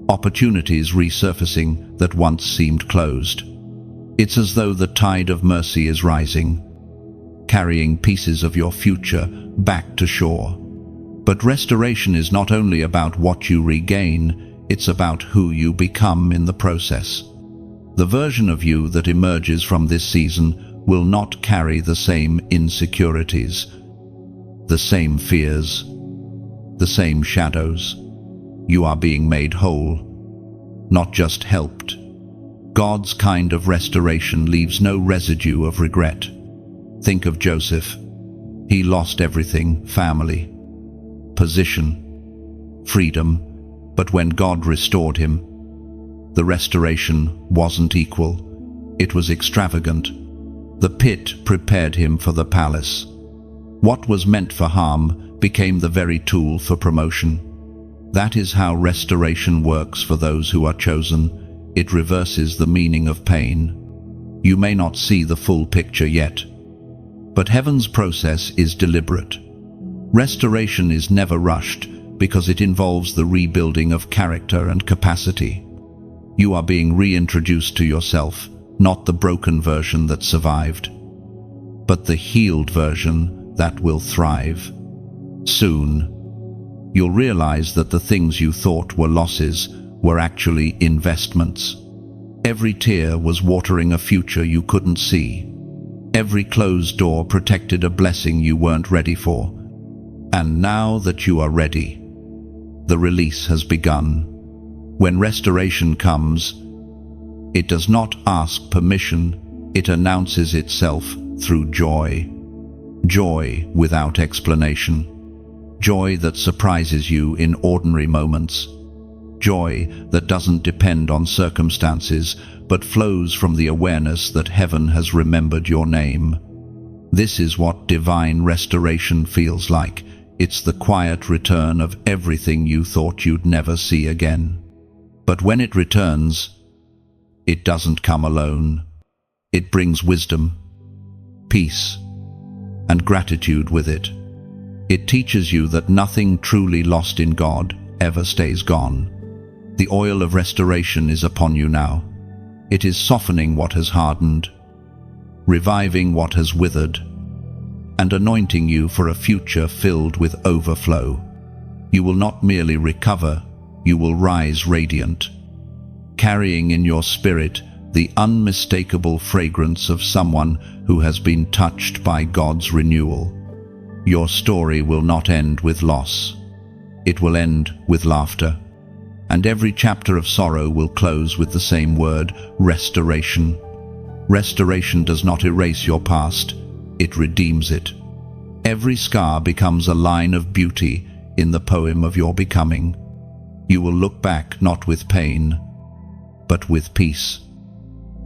opportunities resurfacing that once seemed closed. It's as though the tide of mercy is rising, carrying pieces of your future back to shore. But restoration is not only about what you regain, it's about who you become in the process. The version of you that emerges from this season will not carry the same insecurities, the same fears, the same shadows. You are being made whole, not just helped. God's kind of restoration leaves no residue of regret. Think of Joseph. He lost everything: family, position, freedom. But when God restored him, the restoration wasn't equal. It was extravagant. The pit prepared him for the palace. What was meant for harm became the very tool for promotion. That is how restoration works for those who are chosen. It reverses the meaning of pain. You may not see the full picture yet, but heaven's process is deliberate. Restoration is never rushed because it involves the rebuilding of character and capacity. You are being reintroduced to yourself, not the broken version that survived, but the healed version that will thrive. Soon, you'll realize that the things you thought were losses were actually investments. Every tear was watering a future you couldn't see. Every closed door protected a blessing you weren't ready for. And now that you are ready, the release has begun. When restoration comes, it does not ask permission, it announces itself through joy. Joy without explanation. Joy that surprises you in ordinary moments. Joy that doesn't depend on circumstances, but flows from the awareness that heaven has remembered your name. This is what divine restoration feels like. It's the quiet return of everything you thought you'd never see again. But when it returns, it doesn't come alone. It brings wisdom, peace, and gratitude with it. It teaches you that nothing truly lost in God ever stays gone. The oil of restoration is upon you now. It is softening what has hardened, reviving what has withered, and anointing you for a future filled with overflow. You will not merely recover, you will rise radiant, carrying in your spirit the unmistakable fragrance of someone who has been touched by God's renewal. Your story will not end with loss. It will end with laughter. And every chapter of sorrow will close with the same word, restoration. Restoration does not erase your past, it redeems it. Every scar becomes a line of beauty in the poem of your becoming. You will look back not with pain, but with peace,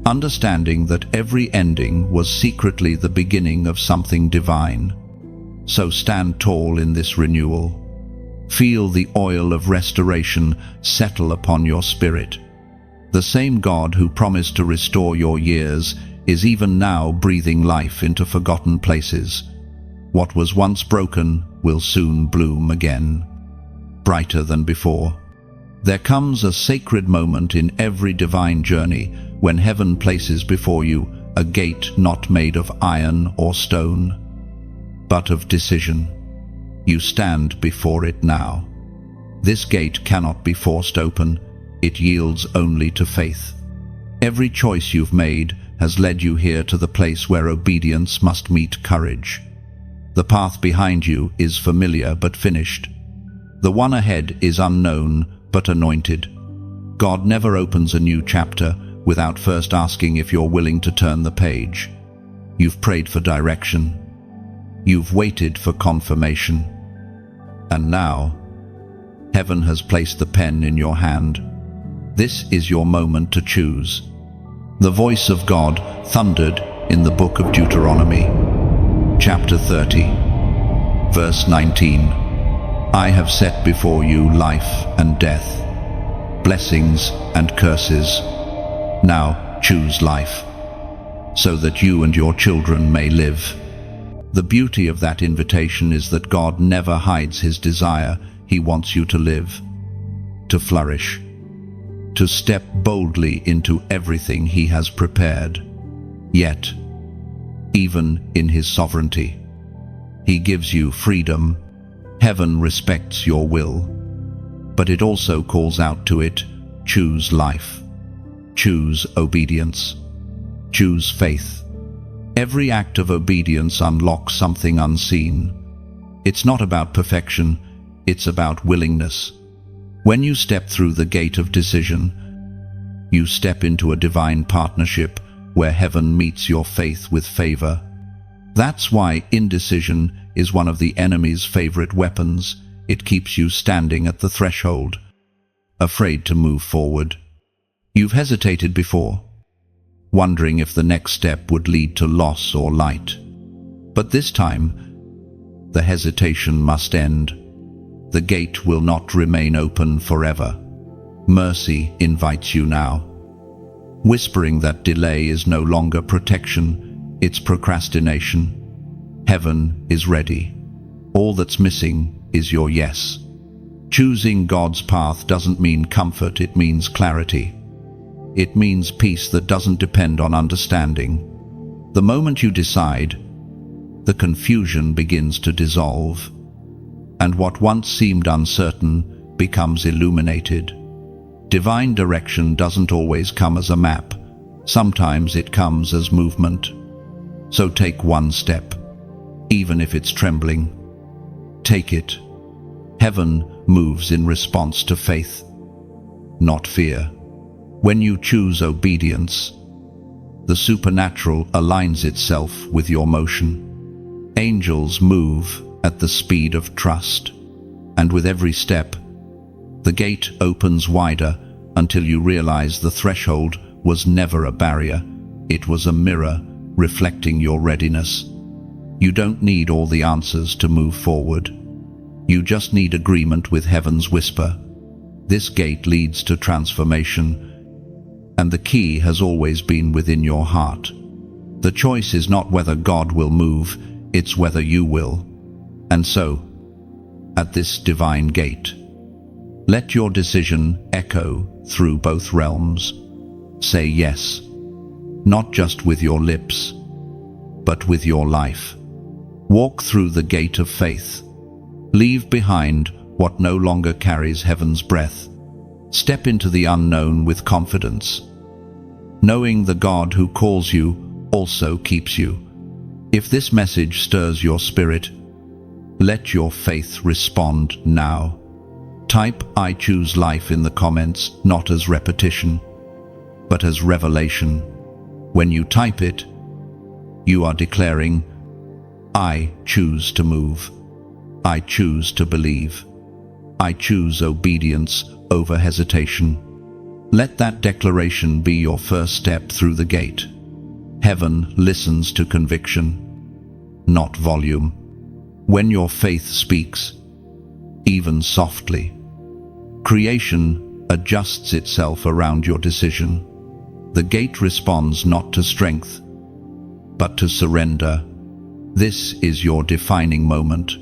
understanding that every ending was secretly the beginning of something divine. So stand tall in this renewal. Feel the oil of restoration settle upon your spirit. The same God who promised to restore your years is even now breathing life into forgotten places. What was once broken will soon bloom again, brighter than before. There comes a sacred moment in every divine journey when heaven places before you a gate not made of iron or stone, but of decision. You stand before it now. This gate cannot be forced open, it yields only to faith. Every choice you've made has led you here to the place where obedience must meet courage. The path behind you is familiar but finished. The one ahead is unknown but anointed. God never opens a new chapter without first asking if you're willing to turn the page. You've prayed for direction. You've waited for confirmation. And now, heaven has placed the pen in your hand. This is your moment to choose. The voice of God thundered in the book of Deuteronomy, chapter 30, verse 19. I have set before you life and death, blessings and curses. Now choose life, so that you and your children may live. The beauty of that invitation is that God never hides his desire. He wants you to live, to flourish, to step boldly into everything he has prepared. Yet, even in his sovereignty, he gives you freedom. Heaven respects your will, but it also calls out to it, choose life, choose obedience, choose faith. Every act of obedience unlocks something unseen. It's not about perfection, it's about willingness. When you step through the gate of decision, you step into a divine partnership where heaven meets your faith with favor. That's why indecision is one of the enemy's favorite weapons. It keeps you standing at the threshold, afraid to move forward. You've hesitated before, wondering if the next step would lead to loss or light. But this time, the hesitation must end. The gate will not remain open forever. Mercy invites you now, whispering that delay is no longer protection, it's procrastination. Heaven is ready. All that's missing is your yes. Choosing God's path doesn't mean comfort, it means clarity. It means peace that doesn't depend on understanding. The moment you decide, the confusion begins to dissolve, and what once seemed uncertain becomes illuminated. Divine direction doesn't always come as a map. Sometimes it comes as movement. So take one step, even if it's trembling. Take it. Heaven moves in response to faith, not fear. When you choose obedience, the supernatural aligns itself with your motion. Angels move at the speed of trust, and with every step, the gate opens wider until you realize the threshold was never a barrier. It was a mirror reflecting your readiness. You don't need all the answers to move forward. You just need agreement with heaven's whisper. This gate leads to transformation, and the key has always been within your heart. The choice is not whether God will move, it's whether you will. And so, at this divine gate, let your decision echo through both realms. Say yes, not just with your lips, but with your life. Walk through the gate of faith. Leave behind what no longer carries heaven's breath. Step into the unknown with confidence, knowing the God who calls you also keeps you. If this message stirs your spirit, let your faith respond now. Type "I choose life" in the comments, not as repetition, but as revelation. When you type it, you are declaring, "I choose to move. I choose to believe. I choose obedience over hesitation." Let that declaration be your first step through the gate. Heaven listens to conviction, not volume. When your faith speaks, even softly, creation adjusts itself around your decision. The gate responds not to strength, but to surrender. This is your defining moment.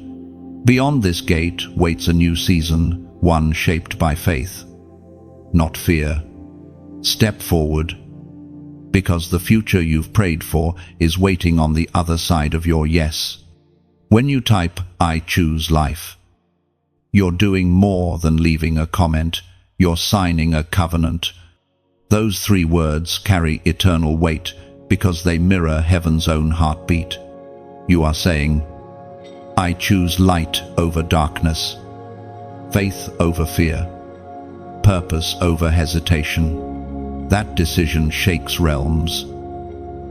Beyond this gate waits a new season, one shaped by faith, not fear. Step forward, because the future you've prayed for is waiting on the other side of your yes. When you type "I choose life," you're doing more than leaving a comment, you're signing a covenant. Those 3 words carry eternal weight because they mirror heaven's own heartbeat. You are saying, "I choose light over darkness, faith over fear, purpose over hesitation." That decision shakes realms,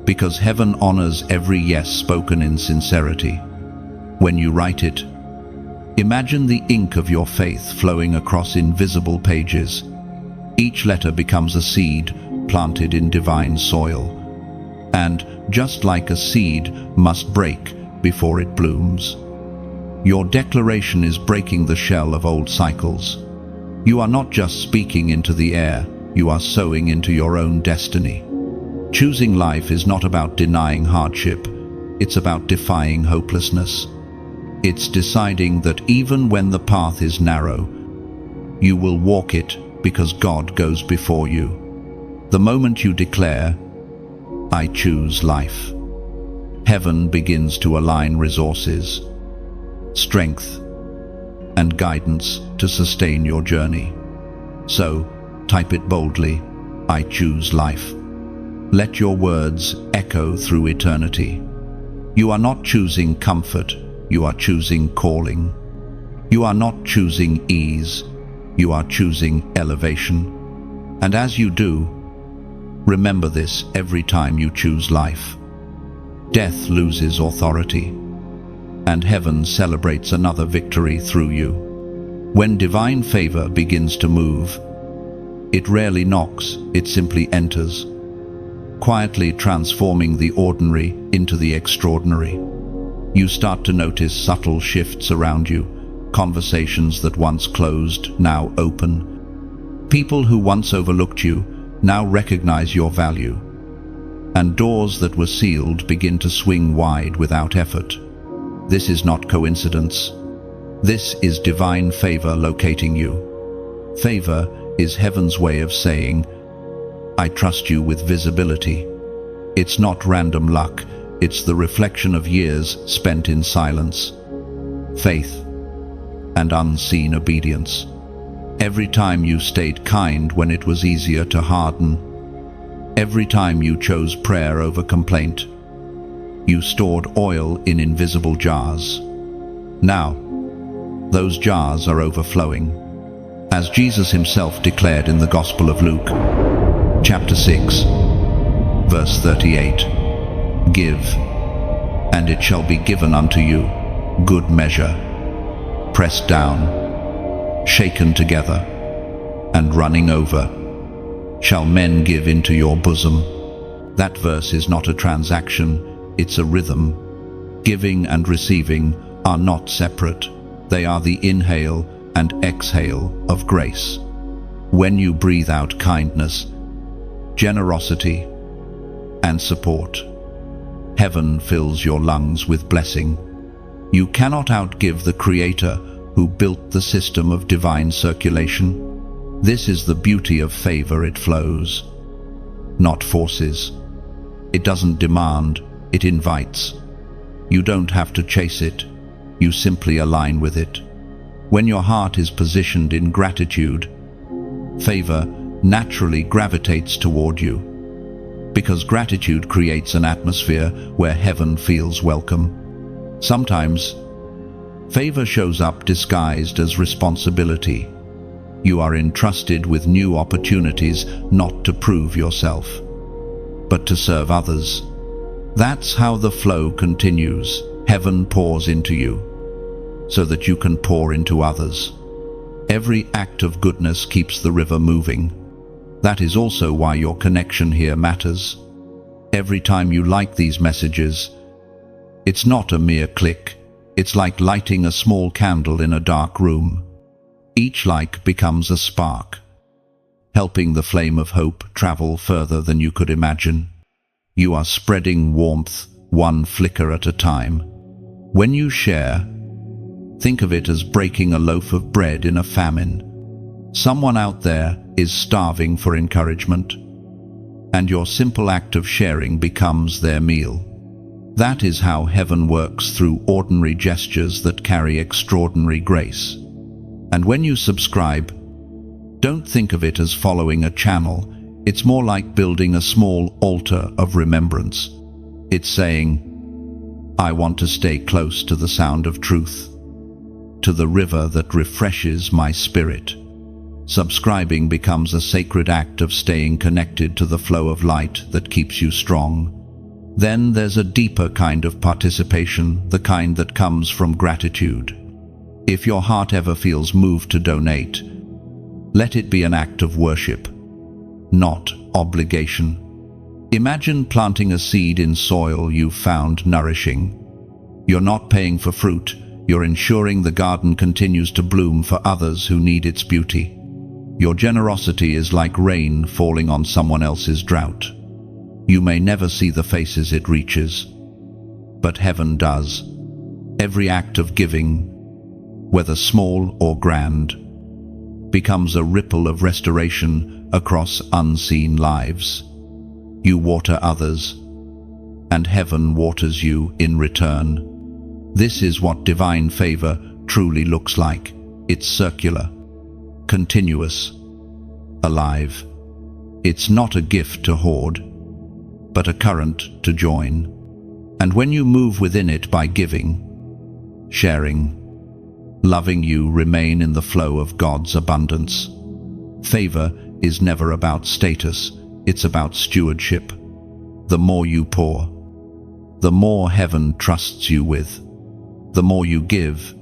because heaven honors every yes spoken in sincerity. When you write it, imagine the ink of your faith flowing across invisible pages. Each letter becomes a seed planted in divine soil. And just like a seed must break before it blooms, your declaration is breaking the shell of old cycles. You are not just speaking into the air, you are sowing into your own destiny. Choosing life is not about denying hardship, it's about defying hopelessness. It's deciding that even when the path is narrow, you will walk it because God goes before you. The moment you declare, "I choose life," heaven begins to align resources, strength, and guidance to sustain your journey. So, type it boldly, "I choose life." Let your words echo through eternity. You are not choosing comfort, you are choosing calling. You are not choosing ease, you are choosing elevation. And as you do, remember this every time you choose life. Death loses authority, and heaven celebrates another victory through you. When divine favor begins to move, it rarely knocks, it simply enters, quietly transforming the ordinary into the extraordinary. You start to notice subtle shifts around you, conversations that once closed now open. People who once overlooked you now recognize your value, and doors that were sealed begin to swing wide without effort. This is not coincidence. This is divine favor locating you. Favor is heaven's way of saying, "I trust you with visibility." It's not random luck, it's the reflection of years spent in silence, faith, and unseen obedience. Every time you stayed kind when it was easier to harden, every time you chose prayer over complaint, you stored oil in invisible jars. Now, those jars are overflowing. As Jesus himself declared in the Gospel of Luke, chapter 6, verse 38, "Give, and it shall be given unto you, good measure, pressed down, shaken together, and running over, shall men give into your bosom." That verse is not a transaction, it's a rhythm. Giving and receiving are not separate. They are the inhale and exhale of grace. When you breathe out kindness, generosity, and support, heaven fills your lungs with blessing. You cannot outgive the Creator who built the system of divine circulation. This is the beauty of favor. It flows, not forces. It doesn't demand, it invites. You don't have to chase it, you simply align with it. When your heart is positioned in gratitude, favor naturally gravitates toward you, because gratitude creates an atmosphere where heaven feels welcome. Sometimes, favor shows up disguised as responsibility. You are entrusted with new opportunities not to prove yourself, but to serve others. That's how the flow continues. Heaven pours into you, so that you can pour into others. Every act of goodness keeps the river moving. That is also why your connection here matters. Every time you like these messages, it's not a mere click. It's like lighting a small candle in a dark room. Each like becomes a spark, helping the flame of hope travel further than you could imagine. You are spreading warmth, one flicker at a time. When you share, think of it as breaking a loaf of bread in a famine. Someone out there is starving for encouragement, and your simple act of sharing becomes their meal. That is how heaven works, through ordinary gestures that carry extraordinary grace. And when you subscribe, don't think of it as following a channel. It's more like building a small altar of remembrance. It's saying, I want to stay close to the sound of truth, to the river that refreshes my spirit. Subscribing becomes a sacred act of staying connected to the flow of light that keeps you strong. Then there's a deeper kind of participation, the kind that comes from gratitude. If your heart ever feels moved to donate, let it be an act of worship, not obligation. Imagine planting a seed in soil you've found nourishing. You're not paying for fruit, you're ensuring the garden continues to bloom for others who need its beauty. Your generosity is like rain falling on someone else's drought. You may never see the faces it reaches, but heaven does. Every act of giving, whether small or grand, becomes a ripple of restoration across unseen lives. You water others, and heaven waters you in return. This is what divine favor truly looks like. It's circular, continuous, alive. It's not a gift to hoard, but a current to join. And when you move within it by giving, sharing, loving, you remain in the flow of God's abundance. Favor is never about status, it's about stewardship. The more you pour, the more heaven trusts you with. The more you give,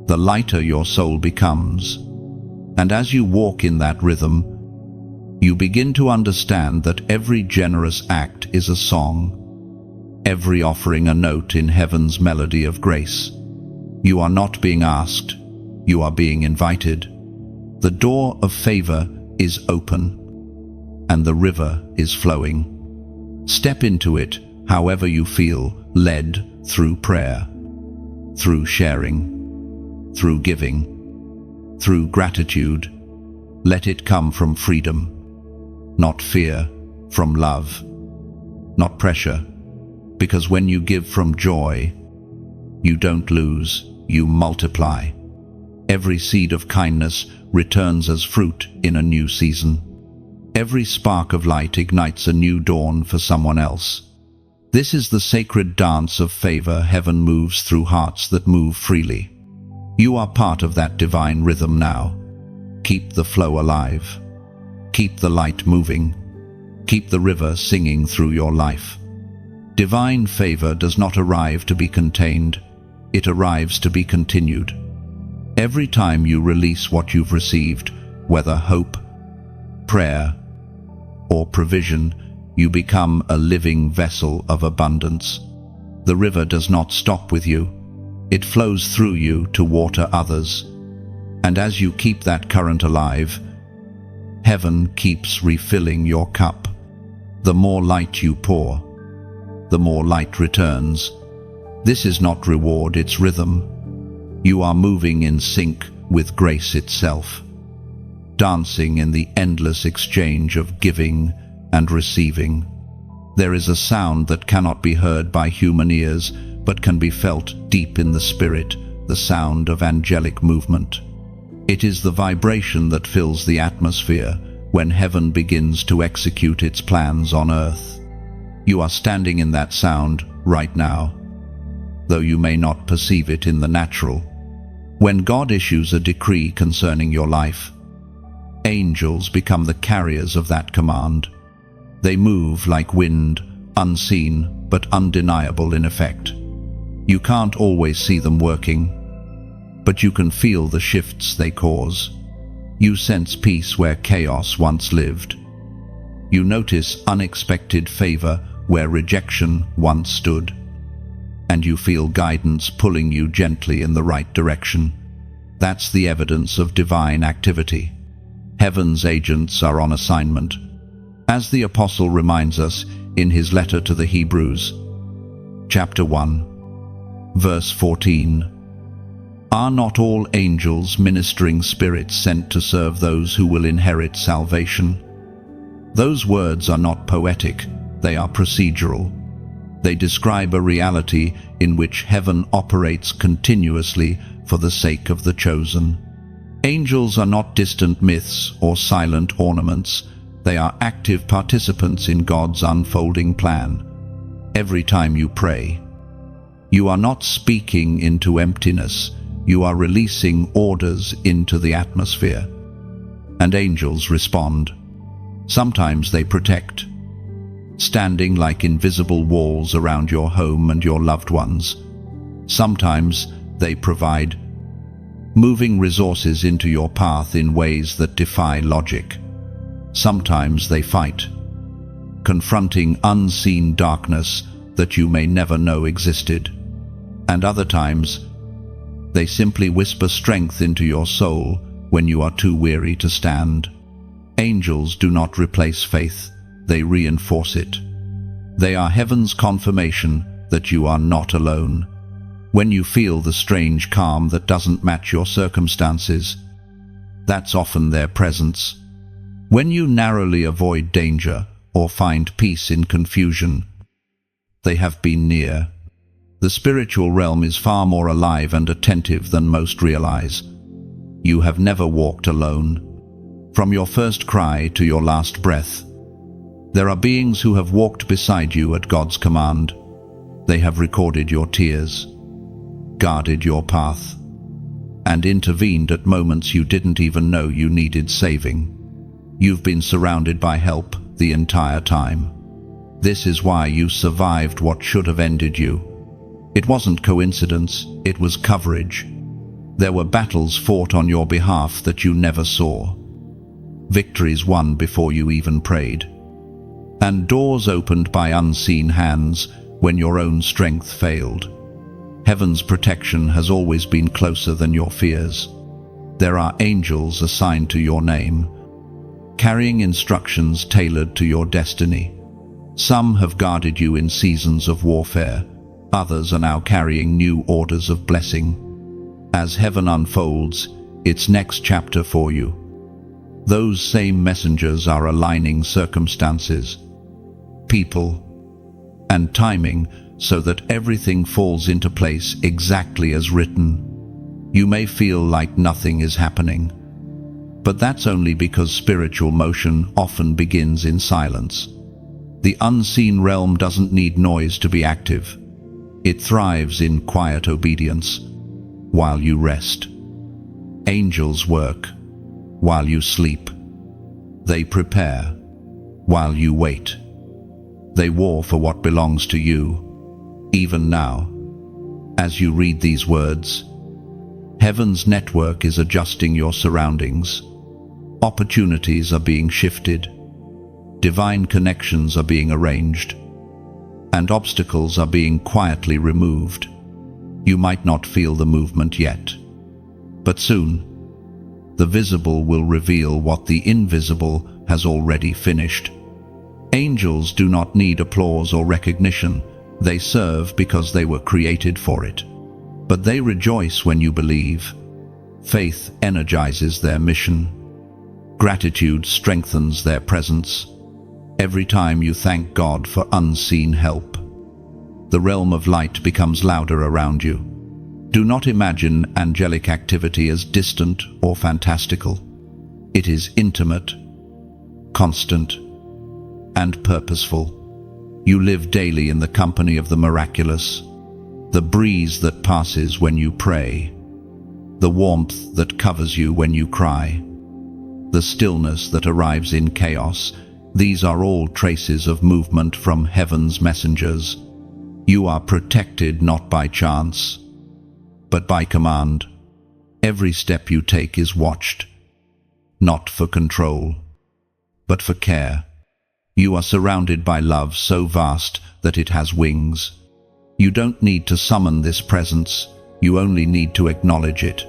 the lighter your soul becomes. And as you walk in that rhythm, you begin to understand that every generous act is a song, every offering a note in heaven's melody of grace. You are not being asked, you are being invited. The door of favor is open, and the river is flowing. Step into it however you feel led, through prayer, through sharing, through giving, through gratitude. Let it come from freedom, not fear, from love, not pressure, because when you give from joy, you don't lose, you multiply. Every seed of kindness returns as fruit in a new season. Every spark of light ignites a new dawn for someone else. This is the sacred dance of favor. Heaven moves through hearts that move freely. You are part of that divine rhythm now. Keep the flow alive. Keep the light moving. Keep the river singing through your life. Divine favor does not arrive to be contained. It arrives to be continued. Every time you release what you've received, whether hope, prayer, or provision, you become a living vessel of abundance. The river does not stop with you. It flows through you to water others. And as you keep that current alive, heaven keeps refilling your cup. The more light you pour, the more light returns. This is not reward, it's rhythm. You are moving in sync with grace itself, dancing in the endless exchange of giving and receiving. There is a sound that cannot be heard by human ears, but can be felt deep in the spirit, the sound of angelic movement. It is the vibration that fills the atmosphere when heaven begins to execute its plans on earth. You are standing in that sound right now, though you may not perceive it in the natural. When God issues a decree concerning your life, angels become the carriers of that command. They move like wind, unseen but undeniable in effect. You can't always see them working, but you can feel the shifts they cause. You sense peace where chaos once lived. You notice unexpected favor where rejection once stood. And you feel guidance pulling you gently in the right direction. That's the evidence of divine activity. Heaven's agents are on assignment. As the Apostle reminds us in his letter to the Hebrews, chapter 1, verse 14, "Are not all angels ministering spirits sent to serve those who will inherit salvation?" Those words are not poetic, they are procedural. They describe a reality in which heaven operates continuously for the sake of the chosen. Angels are not distant myths or silent ornaments. They are active participants in God's unfolding plan. Every time you pray, you are not speaking into emptiness. You are releasing orders into the atmosphere. And angels respond. Sometimes they protect, standing like invisible walls around your home and your loved ones. Sometimes they provide, moving resources into your path in ways that defy logic. Sometimes they fight, confronting unseen darkness that you may never know existed. And other times, they simply whisper strength into your soul when you are too weary to stand. Angels do not replace faith, they reinforce it. They are heaven's confirmation that you are not alone. When you feel the strange calm that doesn't match your circumstances, that's often their presence. When you narrowly avoid danger or find peace in confusion, they have been near. The spiritual realm is far more alive and attentive than most realize. You have never walked alone. From your first cry to your last breath, there are beings who have walked beside you at God's command. They have recorded your tears, guarded your path, and intervened at moments you didn't even know you needed saving. You've been surrounded by help the entire time. This is why you survived what should have ended you. It wasn't coincidence, it was coverage. There were battles fought on your behalf that you never saw. Victories won before you even prayed. And doors opened by unseen hands when your own strength failed. Heaven's protection has always been closer than your fears. There are angels assigned to your name, carrying instructions tailored to your destiny. Some have guarded you in seasons of warfare. Others are now carrying new orders of blessing. As heaven unfolds its next chapter for you, those same messengers are aligning circumstances, people, and timing so that everything falls into place exactly as written. You may feel like nothing is happening, but that's only because spiritual motion often begins in silence. The unseen realm doesn't need noise to be active. It thrives in quiet obedience. while you rest. Angels work while you sleep. They prepare while you wait. They war for what belongs to you, even now. As you read these words, heaven's network is adjusting your surroundings. Opportunities are being shifted. Divine connections are being arranged. And obstacles are being quietly removed. You might not feel the movement yet, but soon, the visible will reveal what the invisible has already finished. Angels do not need applause or recognition. They serve because they were created for it. But they rejoice when you believe. Faith energizes their mission. Gratitude strengthens their presence. Every time you thank God for unseen help, the realm of light becomes louder around you. Do not imagine angelic activity as distant or fantastical. It is intimate, constant, and purposeful. You live daily in the company of the miraculous, the breeze that passes when you pray, the warmth that covers you when you cry, the stillness that arrives in chaos. These are all traces of movement from heaven's messengers. You are protected not by chance, but by command. Every step you take is watched, not for control, but for care. You are surrounded by love so vast that it has wings. You don't need to summon this presence, you only need to acknowledge it.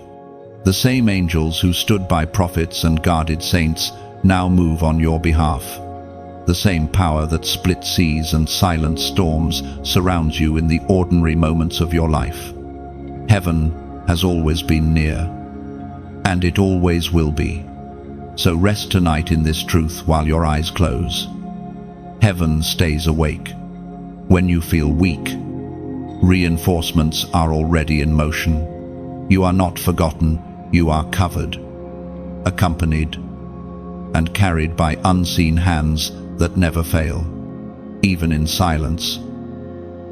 The same angels who stood by prophets and guarded saints now move on your behalf. The same power that split seas and silenced storms surrounds you in the ordinary moments of your life. Heaven has always been near, and it always will be. So rest tonight in this truth while your eyes close. Heaven stays awake. When you feel weak, reinforcements are already in motion. You are not forgotten, you are covered, accompanied, and carried by unseen hands that never fail. Even in silence,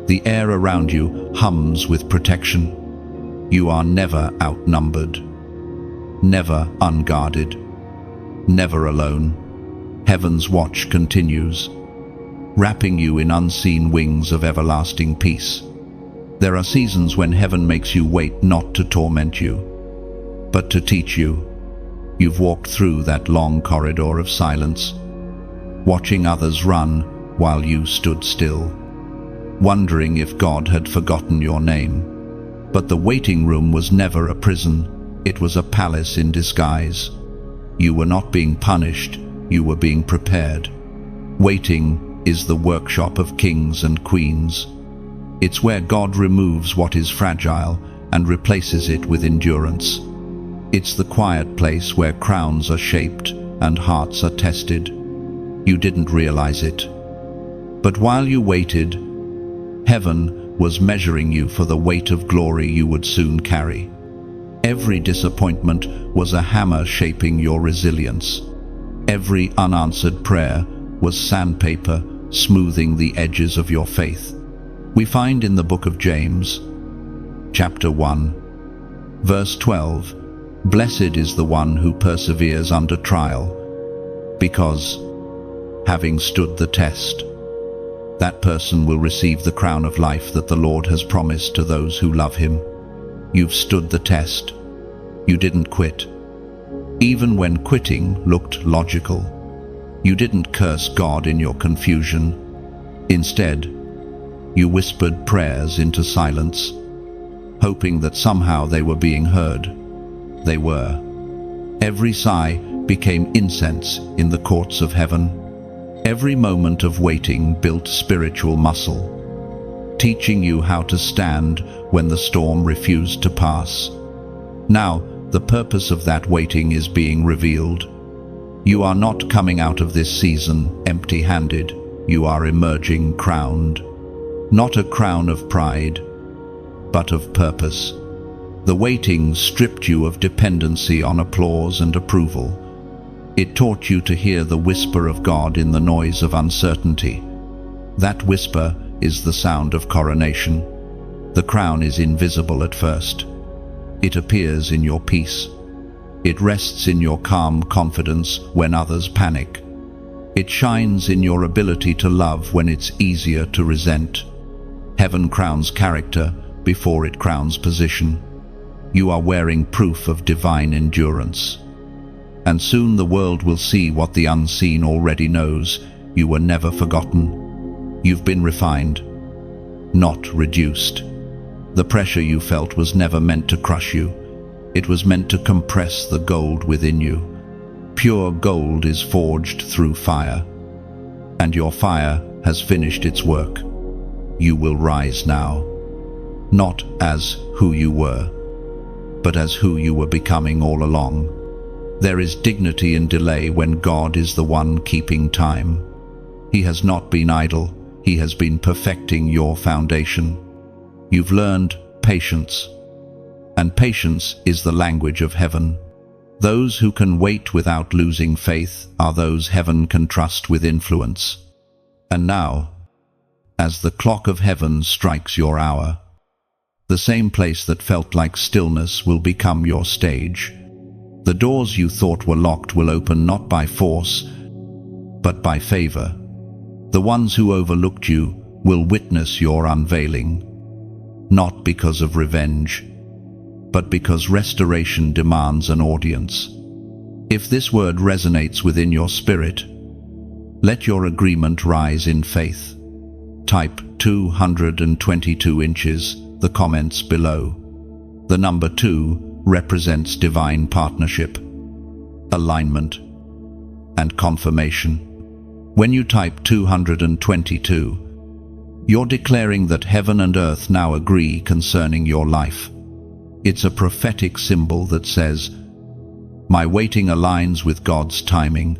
the air around you hums with protection. You are never outnumbered, never unguarded, never alone. Heaven's watch continues, wrapping you in unseen wings of everlasting peace. There are seasons when heaven makes you wait, not to torment you, but to teach you. You've walked through that long corridor of silence, watching others run while you stood still, wondering if God had forgotten your name. But the waiting room was never a prison, it was a palace in disguise. You were not being punished, you were being prepared. Waiting is the workshop of kings and queens. It's where God removes what is fragile and replaces it with endurance. It's the quiet place where crowns are shaped and hearts are tested. You didn't realize it. But while you waited, heaven was measuring you for the weight of glory you would soon carry. Every disappointment was a hammer shaping your resilience. Every unanswered prayer was sandpaper smoothing the edges of your faith. We find in the book of James, chapter 1, verse 12, "Blessed is the one who perseveres under trial, because, having stood the test, that person will receive the crown of life that the Lord has promised to those who love him." You've stood the test. You didn't quit, even when quitting looked logical. You didn't curse God in your confusion. Instead, you whispered prayers into silence, hoping that somehow they were being heard. They were. Every sigh became incense in the courts of heaven. Every moment of waiting built spiritual muscle, teaching you how to stand when the storm refused to pass. Now, the purpose of that waiting is being revealed. You are not coming out of this season empty-handed. You are emerging crowned. Not a crown of pride, but of purpose. The waiting stripped you of dependency on applause and approval. It taught you to hear the whisper of God in the noise of uncertainty. That whisper is the sound of coronation. The crown is invisible at first, It appears in your peace. It rests in your calm confidence when others panic. It shines in your ability to love when it's easier to resent. Heaven crowns character before it crowns position. You are wearing proof of divine endurance. And soon the world will see what the unseen already knows. You were never forgotten. You've been refined, not reduced. The pressure you felt was never meant to crush you. It was meant to compress the gold within you. Pure gold is forged through fire, and your fire has finished its work. You will rise now, not as who you were, but as who you were becoming all along. There is dignity in delay when God is the one keeping time. He has not been idle. He has been perfecting your foundation. You've learned patience, and patience is the language of heaven. Those who can wait without losing faith are those heaven can trust with influence. And now, as the clock of heaven strikes your hour, the same place that felt like stillness will become your stage. The doors you thought were locked will open not by force, but by favor. The ones who overlooked you will witness your unveiling, not because of revenge, but because restoration demands an audience. If this word resonates within your spirit, let your agreement rise in faith. Type 222 inches, the comments below. The number 2 represents divine partnership, alignment, and confirmation. When you type 222, you're declaring that heaven and earth now agree concerning your life. It's a prophetic symbol that says, my waiting aligns with God's timing.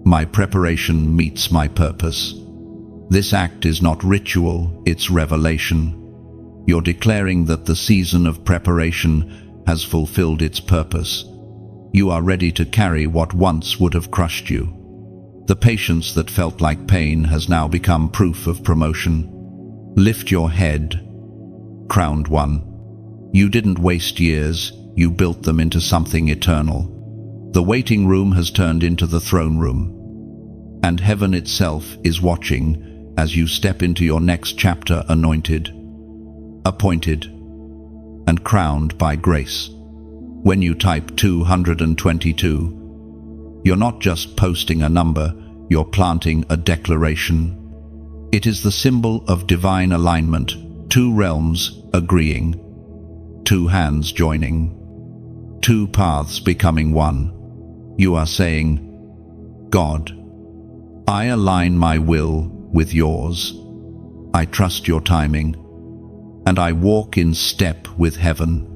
My preparation meets my purpose. This act is not ritual, it's revelation. You're declaring that the season of preparation has fulfilled its purpose. You are ready to carry what once would have crushed you. The patience that felt like pain has now become proof of promotion. Lift your head, crowned one. You didn't waste years, you built them into something eternal. The waiting room has turned into the throne room, and heaven itself is watching as you step into your next chapter anointed, appointed, and crowned by grace. When you type 222, you're not just posting a number, you're planting a declaration. It is the symbol of divine alignment, two realms agreeing, two hands joining, two paths becoming one. You are saying, God, I align my will with yours. I trust your timing, and I walk in step with heaven.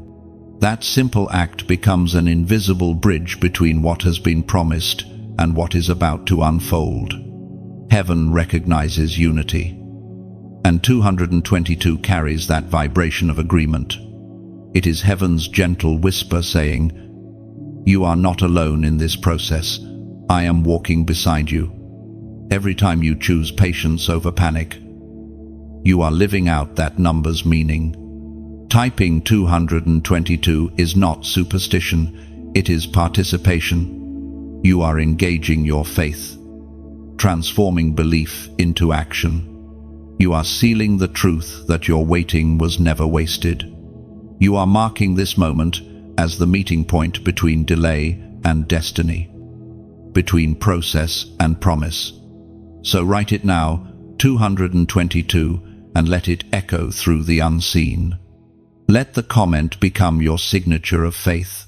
That simple act becomes an invisible bridge between what has been promised and what is about to unfold. Heaven recognizes unity, and 222 carries that vibration of agreement. It is heaven's gentle whisper saying, you are not alone in this process. I am walking beside you. Every time you choose patience over panic, you are living out that number's meaning. Typing 222 is not superstition, it is participation. You are engaging your faith, transforming belief into action. You are sealing the truth that your waiting was never wasted. You are marking this moment as the meeting point between delay and destiny, between process and promise. So write it now, 222, and let it echo through the unseen. Let the comment become your signature of faith.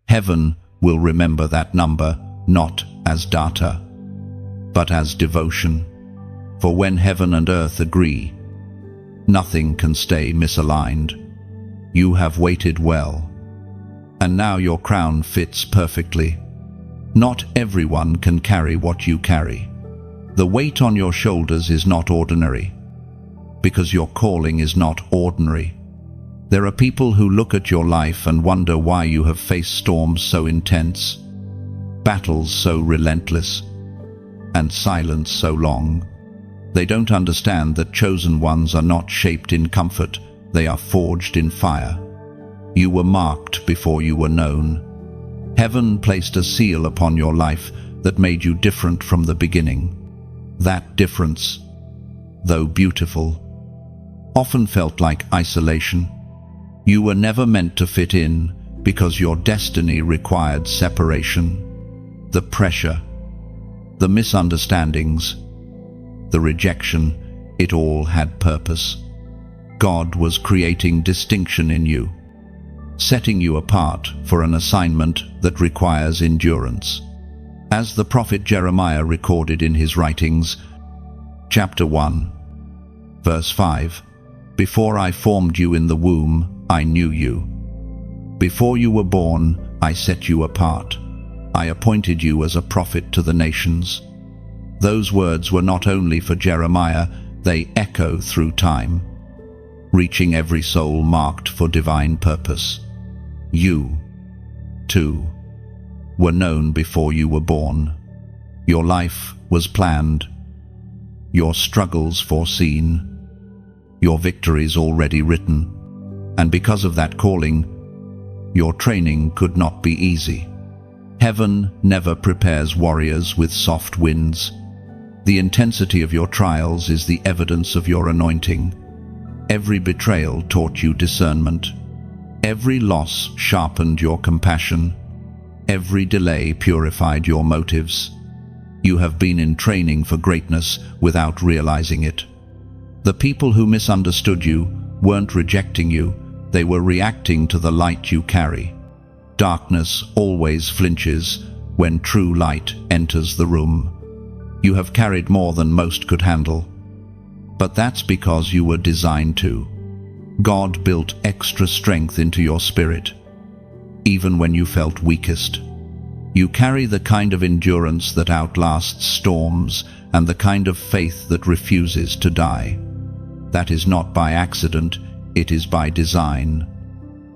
Heaven will remember that number not as data, but as devotion. For when heaven and earth agree, nothing can stay misaligned. You have waited well, and now your crown fits perfectly. Not everyone can carry what you carry. The weight on your shoulders is not ordinary, because your calling is not ordinary. There are people who look at your life and wonder why you have faced storms so intense, battles so relentless, and silence so long. They don't understand that chosen ones are not shaped in comfort, they are forged in fire. You were marked before you were known. Heaven placed a seal upon your life that made you different from the beginning. That difference, though beautiful, often felt like isolation. You were never meant to fit in because your destiny required separation. The pressure, the misunderstandings, the rejection, it all had purpose. God was creating distinction in you, setting you apart for an assignment that requires endurance. As the prophet Jeremiah recorded in his writings, chapter 1, verse 5, "Before I formed you in the womb, I knew you. Before you were born, I set you apart. I appointed you as a prophet to the nations." Those words were not only for Jeremiah, they echo through time, reaching every soul marked for divine purpose. You, too, were known before you were born. Your life was planned, your struggles foreseen, your victories already written. And because of that calling, your training could not be easy. Heaven never prepares warriors with soft winds. The intensity of your trials is the evidence of your anointing. Every betrayal taught you discernment. Every loss sharpened your compassion. Every delay purified your motives. You have been in training for greatness without realizing it. The people who misunderstood you weren't rejecting you, they were reacting to the light you carry. Darkness always flinches when true light enters the room. You have carried more than most could handle. But that's because you were designed to. God built extra strength into your spirit, even when you felt weakest. You carry the kind of endurance that outlasts storms and the kind of faith that refuses to die. That is not by accident, it is by design.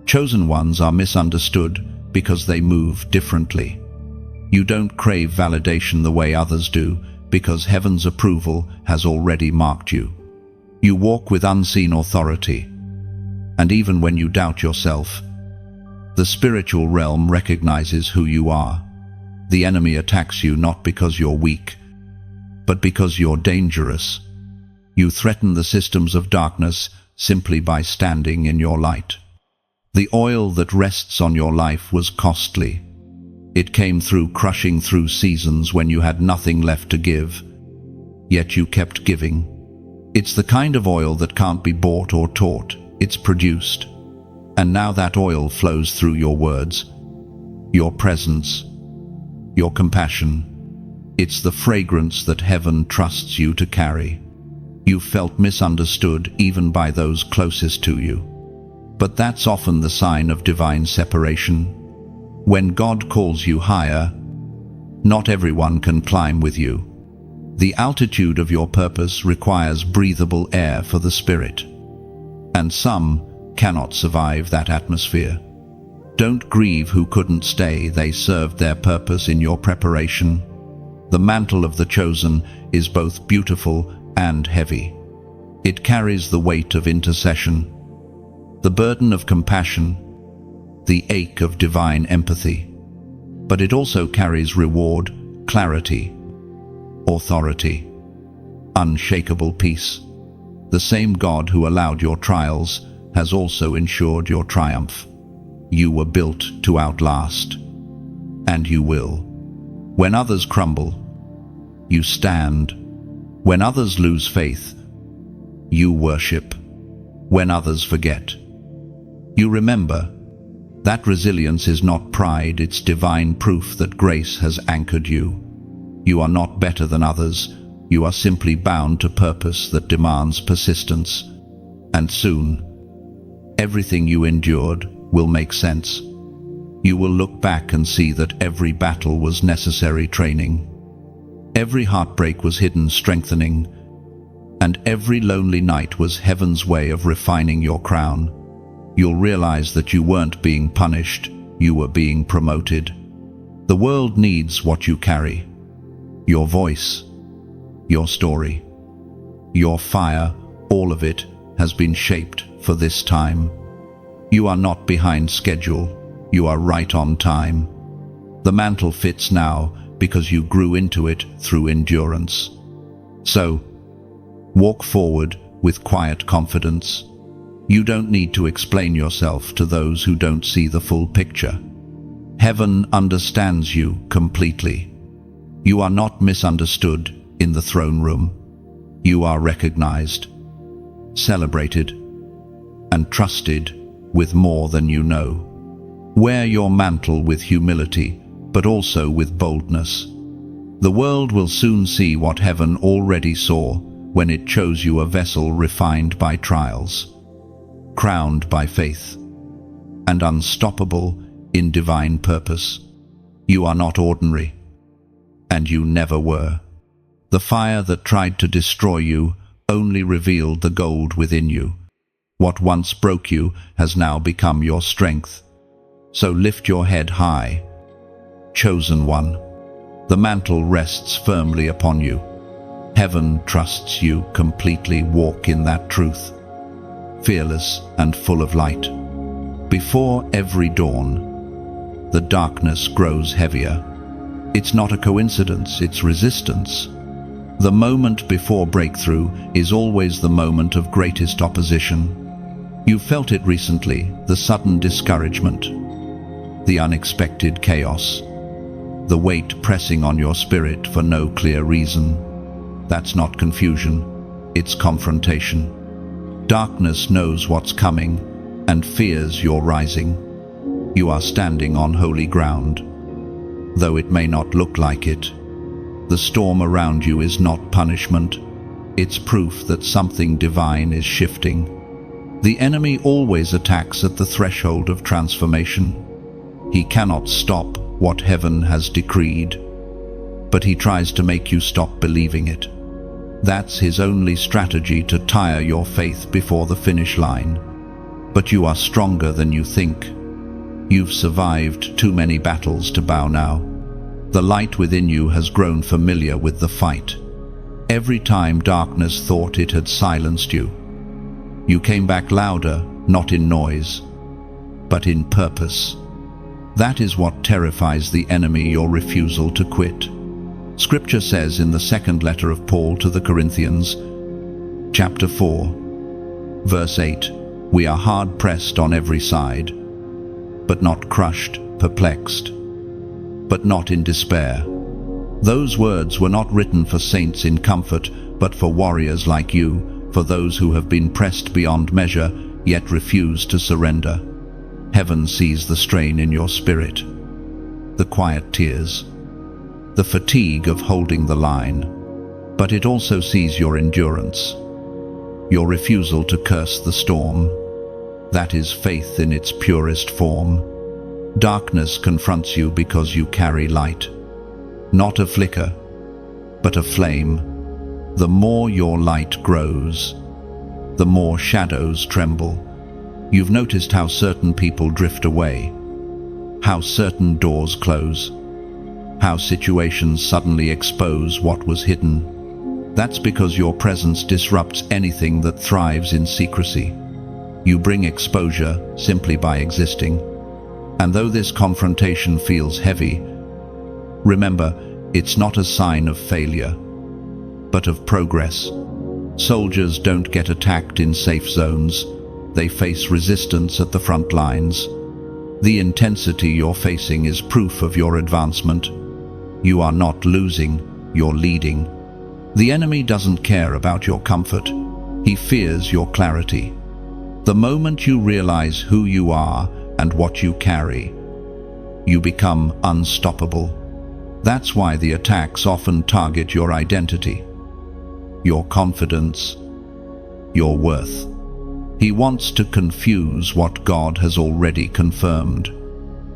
Chosen ones are misunderstood because they move differently. You don't crave validation the way others do because heaven's approval has already marked you. You walk with unseen authority, and even when you doubt yourself, the spiritual realm recognizes who you are. The enemy attacks you not because you're weak, but because you're dangerous. You threaten the systems of darkness simply by standing in your light. The oil that rests on your life was costly. It came through crushing through seasons when you had nothing left to give, yet you kept giving. It's the kind of oil that can't be bought or taught, it's produced. And now that oil flows through your words, your presence, your compassion. It's the fragrance that heaven trusts you to carry. You felt misunderstood even by those closest to you. But that's often the sign of divine separation. When God calls you higher, not everyone can climb with you. The altitude of your purpose requires breathable air for the spirit, and some cannot survive that atmosphere. Don't grieve who couldn't stay, they served their purpose in your preparation. The mantle of the chosen is both beautiful and heavy. It carries the weight of intercession, the burden of compassion, the ache of divine empathy. But it also carries reward, clarity, authority, unshakable peace. The same God who allowed your trials has also ensured your triumph. You were built to outlast, and you will. When others crumble, you stand. When others lose faith, you worship. When others forget, you remember. That resilience is not pride, it's divine proof that grace has anchored you. You are not better than others, you are simply bound to purpose that demands persistence. And soon, everything you endured will make sense. You will look back and see that every battle was necessary training. Every heartbreak was hidden strengthening, and every lonely night was heaven's way of refining your crown. You'll realize that you weren't being punished, you were being promoted. The world needs what you carry. Your voice, your story, your fire, all of it has been shaped for this time. You are not behind schedule, you are right on time. The mantle fits now because you grew into it through endurance. So, walk forward with quiet confidence. You don't need to explain yourself to those who don't see the full picture. Heaven understands you completely. You are not misunderstood in the throne room. You are recognized, celebrated, and trusted with more than you know. Wear your mantle with humility, but also with boldness. The world will soon see what heaven already saw when it chose you, a vessel refined by trials, crowned by faith, and unstoppable in divine purpose. You are not ordinary, and you never were. The fire that tried to destroy you only revealed the gold within you. What once broke you has now become your strength. So lift your head high, chosen one. The mantle rests firmly upon you. Heaven trusts you completely. Walk in that truth, fearless and full of light. Before every dawn, the darkness grows heavier. It's not a coincidence, it's resistance. The moment before breakthrough is always the moment of greatest opposition. You felt it recently, the sudden discouragement, the unexpected chaos, the weight pressing on your spirit for no clear reason. That's not confusion, it's confrontation. Darkness knows what's coming and fears your rising. You are standing on holy ground, though it may not look like it. The storm around you is not punishment, it's proof that something divine is shifting. The enemy always attacks at the threshold of transformation. He cannot stop what heaven has decreed, but he tries to make you stop believing it. That's his only strategy, to tire your faith before the finish line. But you are stronger than you think. You've survived too many battles to bow now. The light within you has grown familiar with the fight. Every time darkness thought it had silenced you, you came back louder, not in noise, but in purpose. That is what terrifies the enemy, your refusal to quit. Scripture says in the second letter of Paul to the Corinthians, chapter 4, verse 8, "We are hard-pressed on every side, but not crushed, perplexed, but not in despair." Those words were not written for saints in comfort, but for warriors like you, for those who have been pressed beyond measure, yet refuse to surrender. Heaven sees the strain in your spirit, the quiet tears, the fatigue of holding the line, but it also sees your endurance, your refusal to curse the storm. That is faith in its purest form. Darkness confronts you because you carry light, not a flicker, but a flame. The more your light grows, the more shadows tremble. You've noticed how certain people drift away, how certain doors close, how situations suddenly expose what was hidden. That's because your presence disrupts anything that thrives in secrecy. You bring exposure simply by existing. And though this confrontation feels heavy, remember, it's not a sign of failure, but of progress. Soldiers don't get attacked in safe zones. They face resistance at the front lines. The intensity you're facing is proof of your advancement. You are not losing, you're leading. The enemy doesn't care about your comfort. He fears your clarity. The moment you realize who you are and what you carry, you become unstoppable. That's why the attacks often target your identity, your confidence, your worth. He wants to confuse what God has already confirmed,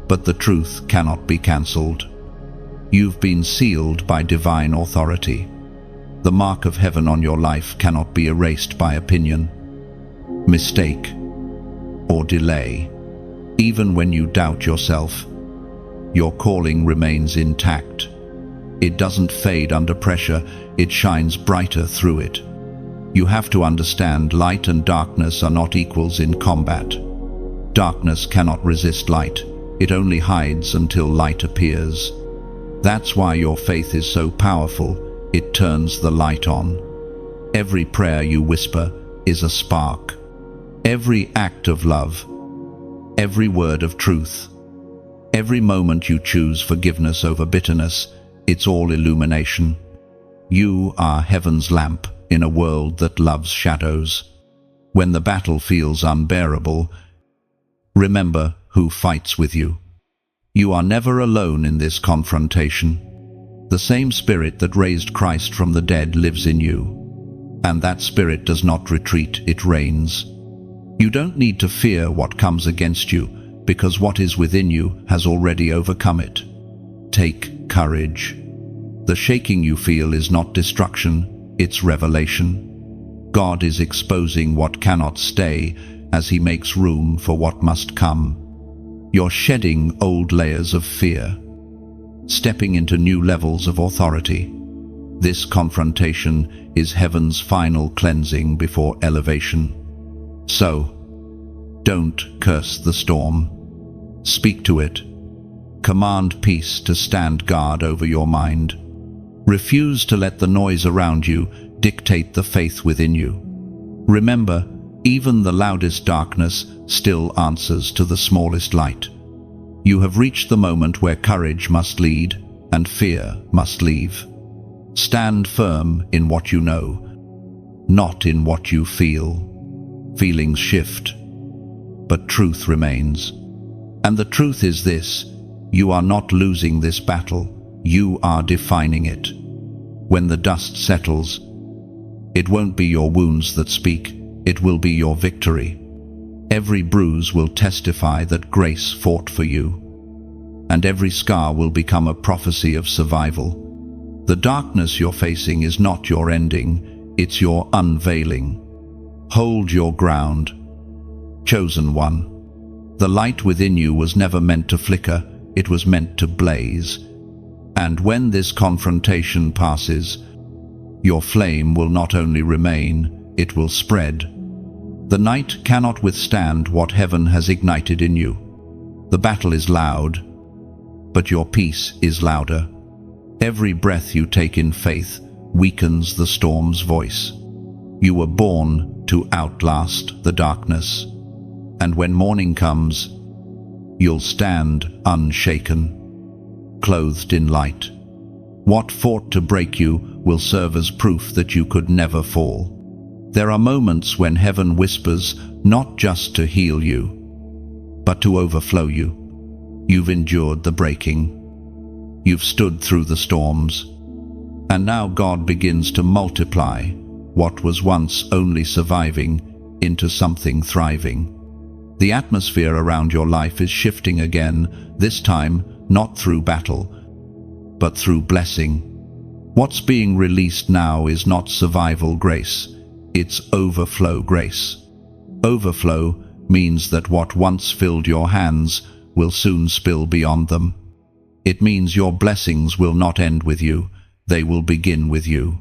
but the truth cannot be cancelled. You've been sealed by divine authority. The mark of heaven on your life cannot be erased by opinion, mistake, or delay. Even when you doubt yourself, your calling remains intact. It doesn't fade under pressure, it shines brighter through it. You have to understand, light and darkness are not equals in combat. Darkness cannot resist light. It only hides until light appears. That's why your faith is so powerful. It turns the light on. Every prayer you whisper is a spark. Every act of love, every word of truth, every moment you choose forgiveness over bitterness, it's all illumination. You are heaven's lamp in a world that loves shadows. When the battle feels unbearable, remember who fights with you. You are never alone in this confrontation. The same Spirit that raised Christ from the dead lives in you. And that Spirit does not retreat, it reigns. You don't need to fear what comes against you, because what is within you has already overcome it. Take courage. The shaking you feel is not destruction, it's revelation. God is exposing what cannot stay as He makes room for what must come. You're shedding old layers of fear, stepping into new levels of authority. This confrontation is heaven's final cleansing before elevation. So, don't curse the storm. Speak to it. Command peace to stand guard over your mind. Refuse to let the noise around you dictate the faith within you. Remember, even the loudest darkness still answers to the smallest light. You have reached the moment where courage must lead and fear must leave. Stand firm in what you know, not in what you feel. Feelings shift, but truth remains. And the truth is this: you are not losing this battle, you are defining it. When the dust settles, it won't be your wounds that speak, it will be your victory. Every bruise will testify that grace fought for you, and every scar will become a prophecy of survival. The darkness you're facing is not your ending, it's your unveiling. Hold your ground. Chosen one. The light within you was never meant to flicker, it was meant to blaze. And when this confrontation passes, your flame will not only remain, it will spread. The night cannot withstand what heaven has ignited in you. The battle is loud, but your peace is louder. Every breath you take in faith weakens the storm's voice. You were born to outlast the darkness, and when morning comes, you'll stand unshaken, clothed in light. What fought to break you will serve as proof that you could never fall. There are moments when heaven whispers not just to heal you, but to overflow you. You've endured the breaking. You've stood through the storms. And now God begins to multiply what was once only surviving into something thriving. The atmosphere around your life is shifting again, this time not through battle, but through blessing. What's being released now is not survival grace, it's overflow grace. Overflow means that what once filled your hands will soon spill beyond them. It means your blessings will not end with you, they will begin with you.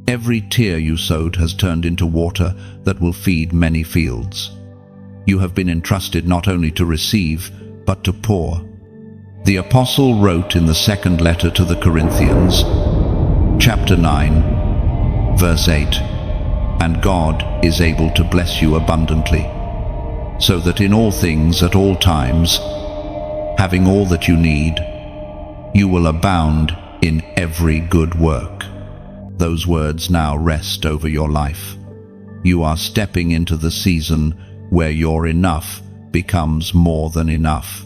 Every tear you sowed has turned into water that will feed many fields. You have been entrusted not only to receive, but to pour. The Apostle wrote in the second letter to the Corinthians, chapter 9, verse 8, "And God is able to bless you abundantly, so that in all things at all times, having all that you need, you will abound in every good work." Those words now rest over your life. You are stepping into the season where your enough becomes more than enough.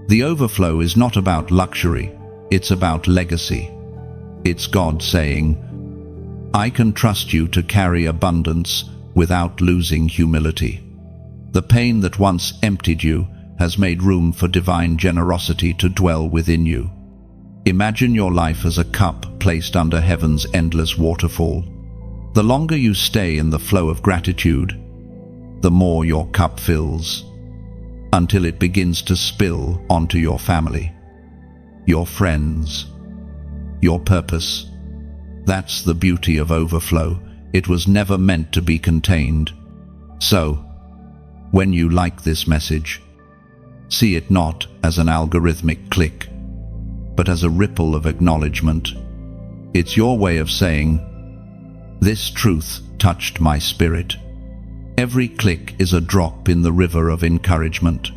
The overflow is not about luxury, it's about legacy. It's God saying, "I can trust you to carry abundance without losing humility." The pain that once emptied you has made room for divine generosity to dwell within you. Imagine your life as a cup placed under heaven's endless waterfall. The longer you stay in the flow of gratitude, the more your cup fills, until it begins to spill onto your family, your friends, your purpose. That's the beauty of overflow. It was never meant to be contained. So, When you like this message, see it not as an algorithmic click, but as a ripple of acknowledgement. It's your way of saying, "This truth touched my spirit." Every click is a drop in the river of encouragement,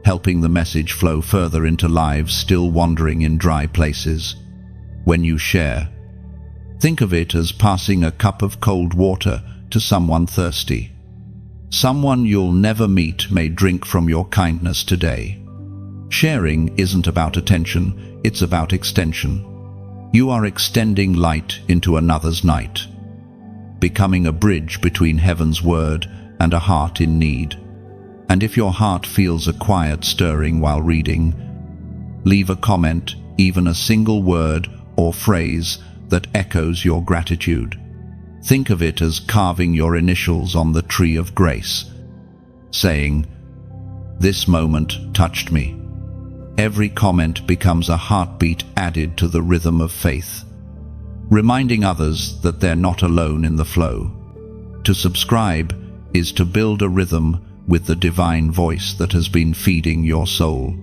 helping the message flow further into lives still wandering in dry places. When you share, think of it as passing a cup of cold water to someone thirsty. Someone you'll never meet may drink from your kindness today. Sharing isn't about attention, it's about extension. You are extending light into another's night, becoming a bridge between heaven's word and a heart in need. And if your heart feels a quiet stirring while reading, leave a comment, even a single word or phrase that echoes your gratitude. Think of it as carving your initials on the tree of grace, saying, "This moment touched me." Every comment becomes a heartbeat added to the rhythm of faith, reminding others that they're not alone in the flow. To subscribe is to build a rhythm with the divine voice that has been feeding your soul.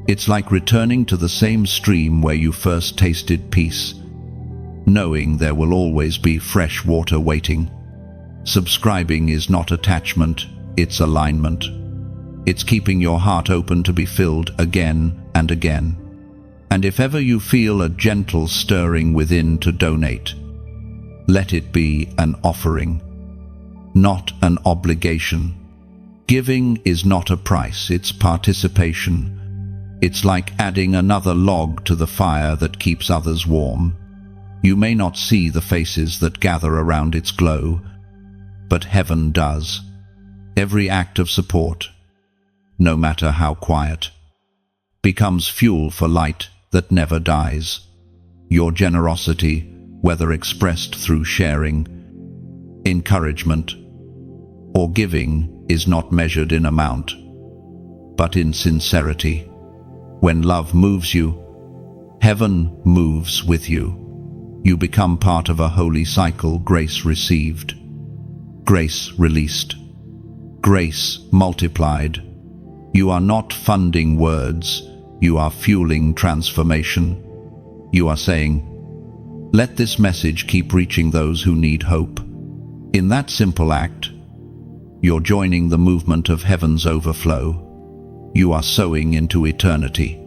It's like returning to the same stream where you first tasted peace, knowing there will always be fresh water waiting. Subscribing is not attachment, it's alignment. It's keeping your heart open to be filled again and again. And if ever you feel a gentle stirring within to donate, let it be an offering, not an obligation. Giving is not a price, it's participation. It's like adding another log to the fire that keeps others warm. You may not see the faces that gather around its glow, but heaven does. Every act of support, no matter how quiet, becomes fuel for light that never dies. Your generosity, whether expressed through sharing, encouragement, or giving, is not measured in amount, but in sincerity. When love moves you, heaven moves with you. You become part of a holy cycle: grace received, grace released, grace multiplied. You are not funding words, you are fueling transformation. You are saying, "Let this message keep reaching those who need hope." In that simple act, you're joining the movement of heaven's overflow. You are sowing into eternity,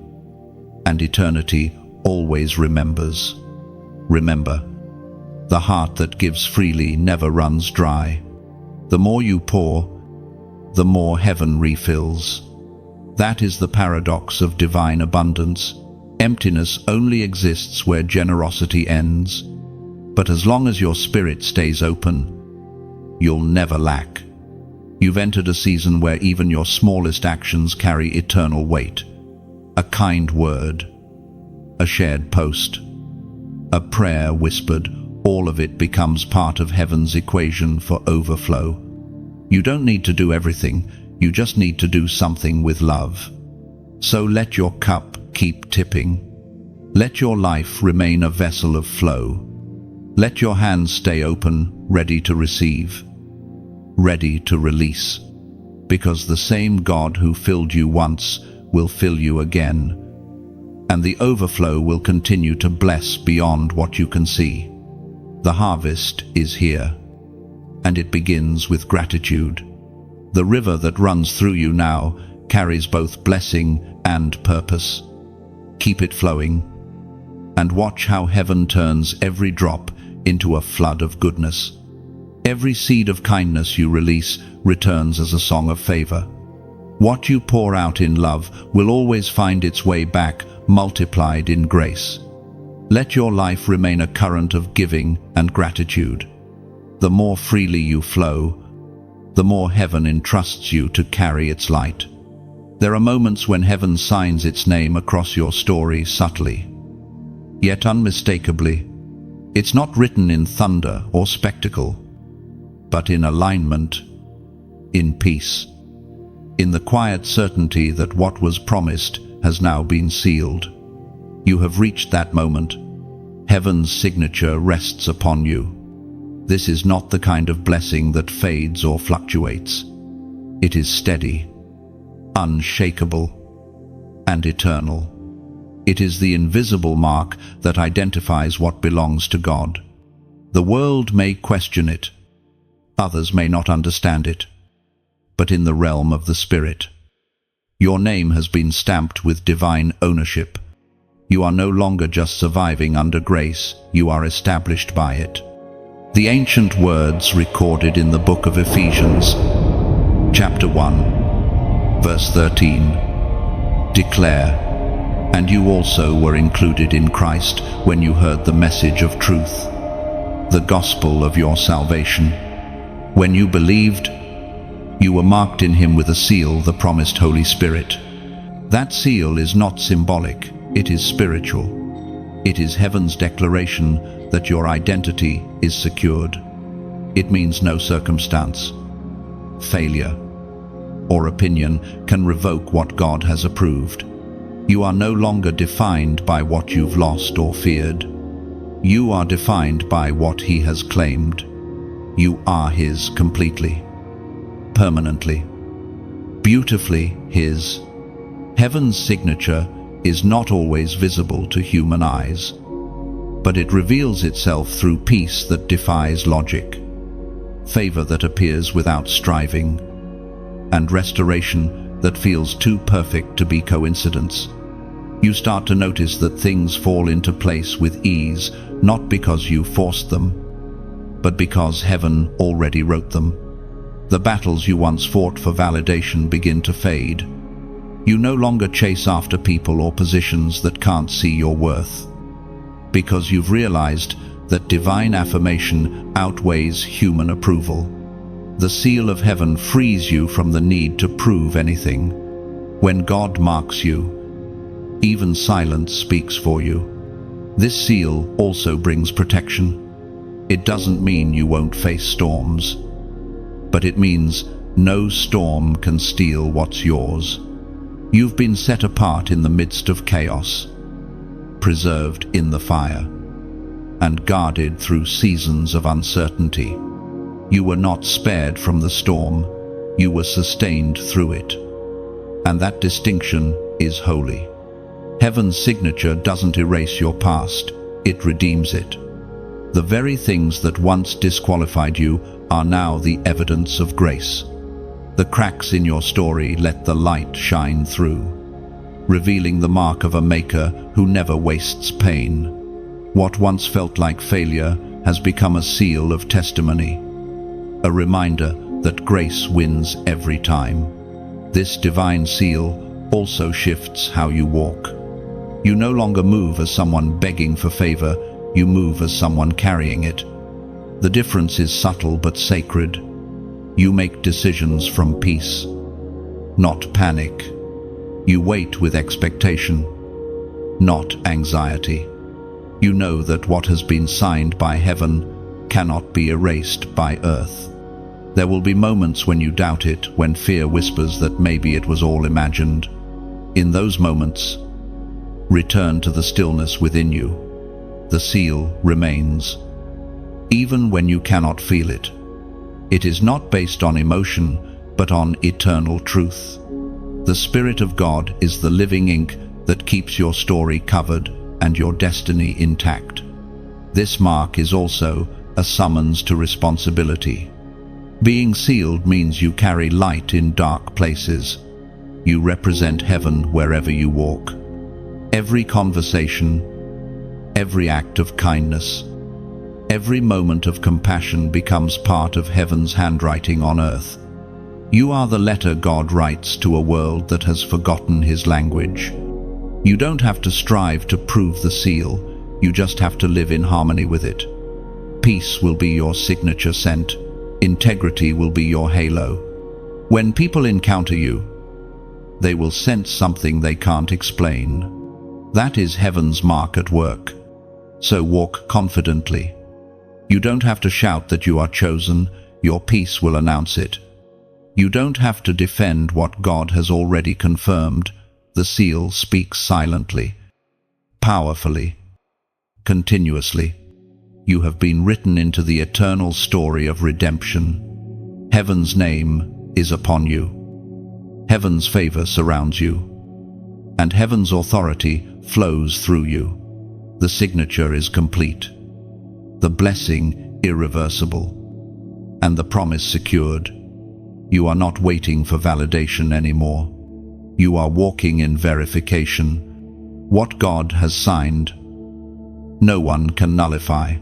and eternity always remembers. Remember, the heart that gives freely never runs dry. The more you pour, the more heaven refills. That is the paradox of divine abundance. Emptiness only exists where generosity ends. But as long as your spirit stays open, you'll never lack. You've entered a season where even your smallest actions carry eternal weight. A kind word, a shared post, a prayer whispered, all of it becomes part of heaven's equation for overflow. You don't need to do everything, you just need to do something with love. So let your cup keep tipping. Let your life remain a vessel of flow. Let your hands stay open, ready to receive, ready to release. Because the same God who filled you once will fill you again. And the overflow will continue to bless beyond what you can see. The harvest is here, and it begins with gratitude. The river that runs through you now carries both blessing and purpose. Keep it flowing, and watch how heaven turns every drop into a flood of goodness. Every seed of kindness you release returns as a song of favor. What you pour out in love will always find its way back, multiplied in grace. Let your life remain a current of giving and gratitude. The more freely you flow, the more heaven entrusts you to carry its light. There are moments when heaven signs its name across your story subtly, yet unmistakably. It's not written in thunder or spectacle, but in alignment, in peace, in the quiet certainty that what was promised has now been sealed. You have reached that moment. Heaven's signature rests upon you. This is not the kind of blessing that fades or fluctuates. It is steady, unshakable, and eternal. It is the invisible mark that identifies what belongs to God. The world may question it. Others may not understand it. But in the realm of the Spirit, your name has been stamped with divine ownership. You are no longer just surviving under grace, you are established by it. The ancient words recorded in the book of Ephesians, chapter 1, verse 13, declare, "And you also were included in Christ when you heard the message of truth, the gospel of your salvation. When you believed, you were marked in him with a seal, the promised Holy Spirit." That seal is not symbolic, it is spiritual. It is heaven's declaration that your identity is secured. It means no circumstance, failure, or opinion can revoke what God has approved. You are no longer defined by what you've lost or feared. You are defined by what he has claimed. You are his completely, permanently, beautifully his. Heaven's signature is not always visible to human eyes, but it reveals itself through peace that defies logic, favor that appears without striving, and restoration that feels too perfect to be coincidence. You start to notice that things fall into place with ease, not because you forced them, but because heaven already wrote them. The battles you once fought for validation begin to fade. You no longer chase after people or positions that can't see your worth, because you've realized that divine affirmation outweighs human approval. The seal of heaven frees you from the need to prove anything. When God marks you, even silence speaks for you. This seal also brings protection. It doesn't mean you won't face storms, but it means no storm can steal what's yours. You've been set apart in the midst of chaos, preserved in the fire, and guarded through seasons of uncertainty. You were not spared from the storm, you were sustained through it. And that distinction is holy. Heaven's signature doesn't erase your past, it redeems it. The very things that once disqualified you are now the evidence of grace. The cracks in your story let the light shine through, revealing the mark of a maker who never wastes pain. What once felt like failure has become a seal of testimony, a reminder that grace wins every time. This divine seal also shifts how you walk. You no longer move as someone begging for favor, you move as someone carrying it. The difference is subtle but sacred. You make decisions from peace, not panic. You wait with expectation, not anxiety. You know that what has been signed by heaven cannot be erased by earth. There will be moments when you doubt it, when fear whispers that maybe it was all imagined. In those moments, return to the stillness within you. The seal remains, even when you cannot feel it. It is not based on emotion, but on eternal truth. The Spirit of God is the living ink that keeps your story covered and your destiny intact. This mark is also a summons to responsibility. Being sealed means you carry light in dark places. You represent heaven wherever you walk. Every conversation, every act of kindness, every moment of compassion becomes part of heaven's handwriting on earth. You are the letter God writes to a world that has forgotten his language. You don't have to strive to prove the seal, you just have to live in harmony with it. Peace will be your signature scent, integrity will be your halo. When people encounter you, they will sense something they can't explain. That is heaven's mark at work. So walk confidently. You don't have to shout that you are chosen, your peace will announce it. You don't have to defend what God has already confirmed. The seal speaks silently, powerfully, continuously. You have been written into the eternal story of redemption. Heaven's name is upon you. Heaven's favor surrounds you, and heaven's authority flows through you. The signature is complete, the blessing irreversible, and the promise secured. You are not waiting for validation anymore. You are walking in verification. What God has signed, no one can nullify.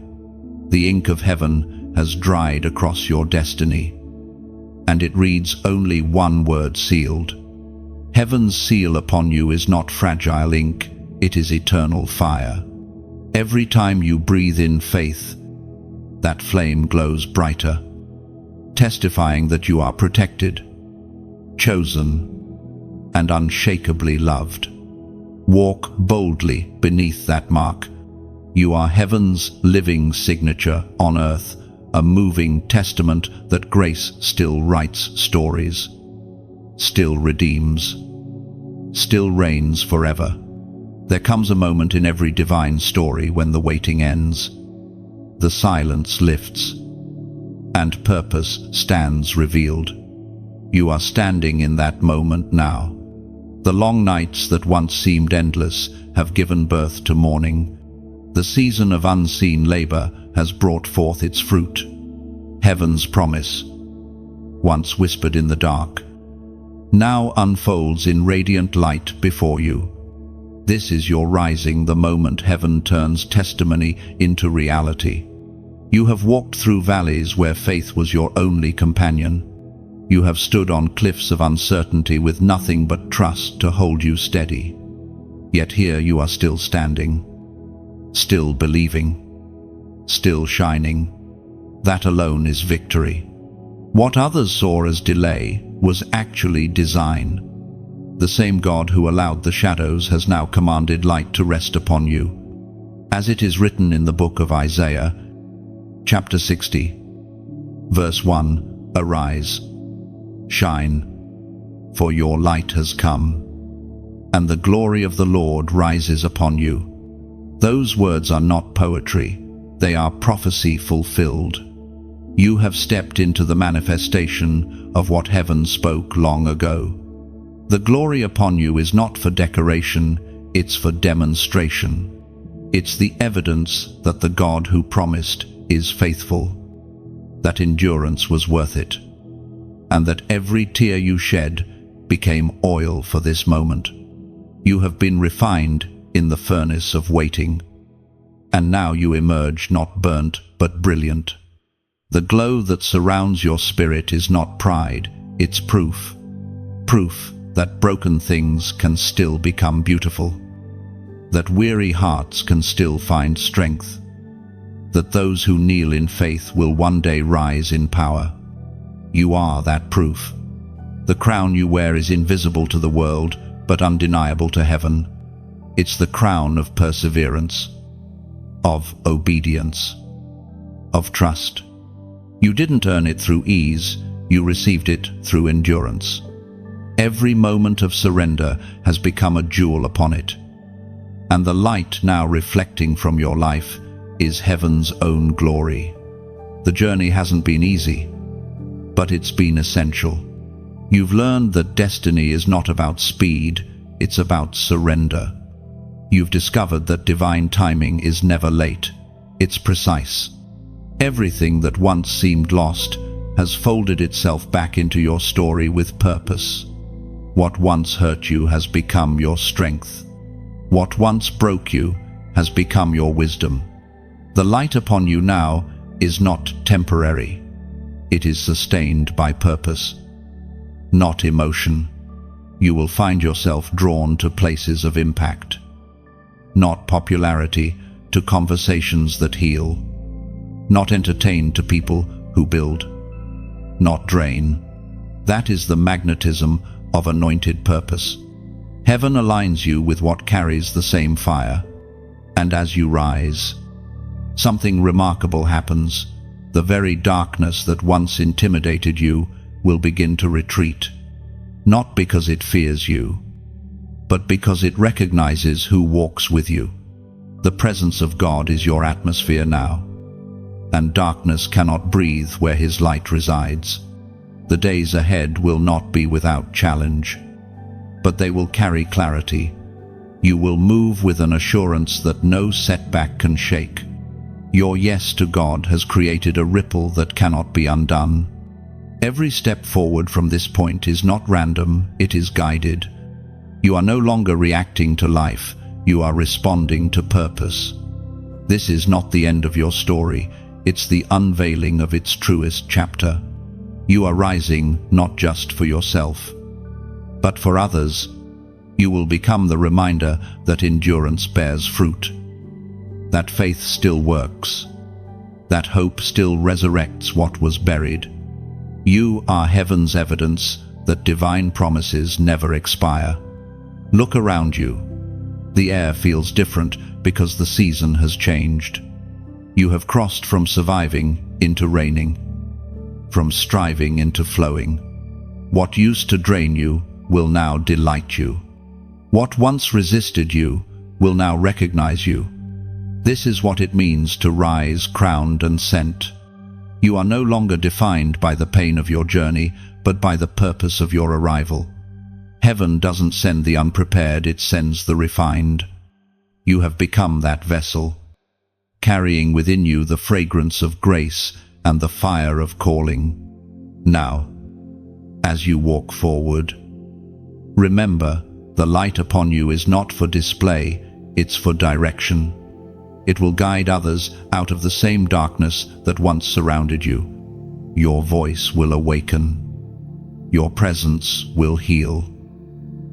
The ink of heaven has dried across your destiny, and it reads only one word sealed. Heaven's seal upon you is not fragile ink, it is eternal fire. Every time you breathe in faith, that flame glows brighter, testifying that you are protected, chosen, and unshakably loved. Walk boldly beneath that mark. You are heaven's living signature on earth, a moving testament that grace still writes stories, still redeems, still reigns forever. There comes a moment in every divine story when the waiting ends, the silence lifts, and purpose stands revealed. You are standing in that moment now. The long nights that once seemed endless have given birth to morning. The season of unseen labor has brought forth its fruit. Heaven's promise, once whispered in the dark, now unfolds in radiant light before you. This is your rising, the moment heaven turns testimony into reality. You have walked through valleys where faith was your only companion. You have stood on cliffs of uncertainty with nothing but trust to hold you steady. Yet here you are still standing, still believing, still shining. That alone is victory. What others saw as delay was actually design. The same God who allowed the shadows has now commanded light to rest upon you. As it is written in the book of Isaiah, chapter 60, verse 1, "Arise, shine, for your light has come, and the glory of the Lord rises upon you." Those words are not poetry, they are prophecy fulfilled. You have stepped into the manifestation of what heaven spoke long ago. The glory upon you is not for decoration, it's for demonstration. It's the evidence that the God who promised is faithful, that endurance was worth it, and that every tear you shed became oil for this moment. You have been refined in the furnace of waiting, and now you emerge not burnt but brilliant. The glow that surrounds your spirit is not pride, it's proof. Proof that broken things can still become beautiful, that weary hearts can still find strength, that those who kneel in faith will one day rise in power. You are that proof. The crown you wear is invisible to the world, but undeniable to heaven. It's the crown of perseverance, of obedience, of trust. You didn't earn it through ease, you received it through endurance. Every moment of surrender has become a jewel upon it, and the light now reflecting from your life is heaven's own glory. The journey hasn't been easy, but it's been essential. You've learned that destiny is not about speed, it's about surrender. You've discovered that divine timing is never late, it's precise. Everything that once seemed lost has folded itself back into your story with purpose. What once hurt you has become your strength. What once broke you has become your wisdom. The light upon you now is not temporary. It is sustained by purpose, not emotion. You will find yourself drawn to places of impact, not popularity, to conversations that heal, not entertained to people who build, not drain. That is the magnetism of anointed purpose. Heaven aligns you with what carries the same fire, and as you rise, something remarkable happens. The very darkness that once intimidated you will begin to retreat, not because it fears you, but because it recognizes who walks with you. The presence of God is your atmosphere now, and darkness cannot breathe where His light resides. The days ahead will not be without challenge, but they will carry clarity. You will move with an assurance that no setback can shake. Your yes to God has created a ripple that cannot be undone. Every step forward from this point is not random, it is guided. You are no longer reacting to life, you are responding to purpose. This is not the end of your story, it's the unveiling of its truest chapter. You are rising not just for yourself, but for others. You will become the reminder that endurance bears fruit, that faith still works, that hope still resurrects what was buried. You are heaven's evidence that divine promises never expire. Look around you. The air feels different because the season has changed. You have crossed from surviving into reigning, from striving into flowing. What used to drain you will now delight you. What once resisted you will now recognize you. This is what it means to rise crowned and sent. You are no longer defined by the pain of your journey, but by the purpose of your arrival. Heaven doesn't send the unprepared, it sends the refined. You have become that vessel, carrying within you the fragrance of grace and the fire of calling. Now, as you walk forward, remember, the light upon you is not for display, it's for direction. It will guide others out of the same darkness that once surrounded you. Your voice will awaken. Your presence will heal.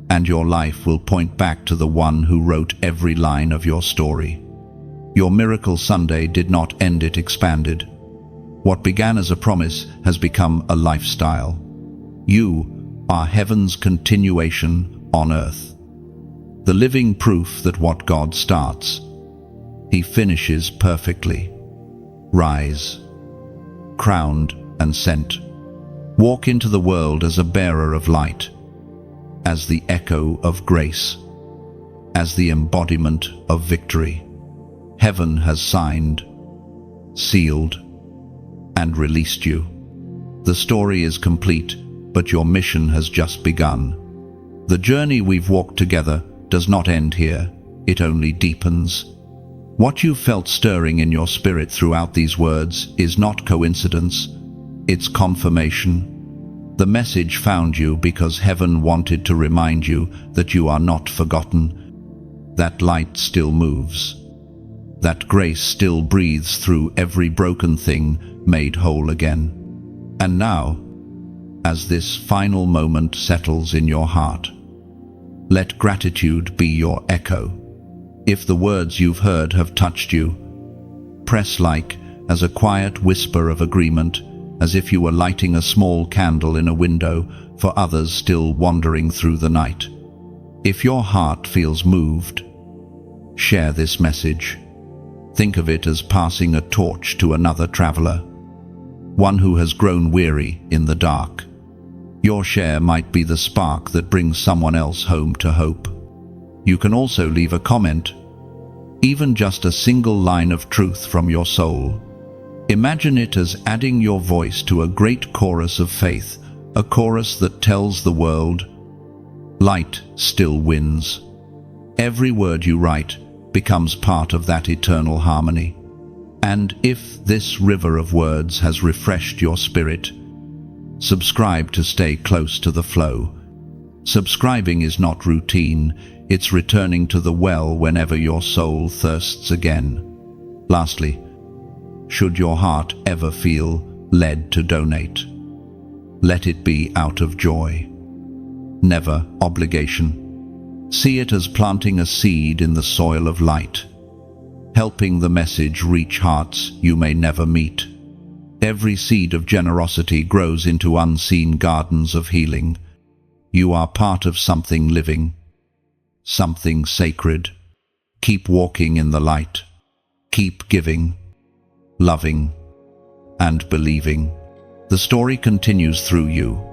And your life will point back to the one who wrote every line of your story. Your Miracle Sunday did not end, it expanded. What began as a promise has become a lifestyle. You are heaven's continuation on earth. The living proof that what God starts, He finishes perfectly. Rise, crowned and sent. Walk into the world as a bearer of light, as the echo of grace, as the embodiment of victory. Heaven has signed, sealed, and released you. The story is complete, but your mission has just begun. The journey we've walked together does not end here, it only deepens. What you felt stirring in your spirit throughout these words is not coincidence, it's confirmation. The message found you because heaven wanted to remind you that you are not forgotten, that light still moves, that grace still breathes through every broken thing made whole again. And now, as this final moment settles in your heart, let gratitude be your echo. If the words you've heard have touched you, press like as a quiet whisper of agreement, as if you were lighting a small candle in a window for others still wandering through the night. If your heart feels moved, share this message. Think of it as passing a torch to another traveler, one who has grown weary in the dark. Your share might be the spark that brings someone else home to hope. You can also leave a comment, even just a single line of truth from your soul. Imagine it as adding your voice to a great chorus of faith, a chorus that tells the world, light still wins. Every word you write becomes part of that eternal harmony. And if this river of words has refreshed your spirit, subscribe to stay close to the flow. Subscribing is not routine, it's returning to the well whenever your soul thirsts again. Lastly, should your heart ever feel led to donate, let it be out of joy, never obligation. See it as planting a seed in the soil of light, helping the message reach hearts you may never meet. Every seed of generosity grows into unseen gardens of healing. You are part of something living, something sacred. Keep walking in the light. Keep giving, loving, and believing. The story continues through you.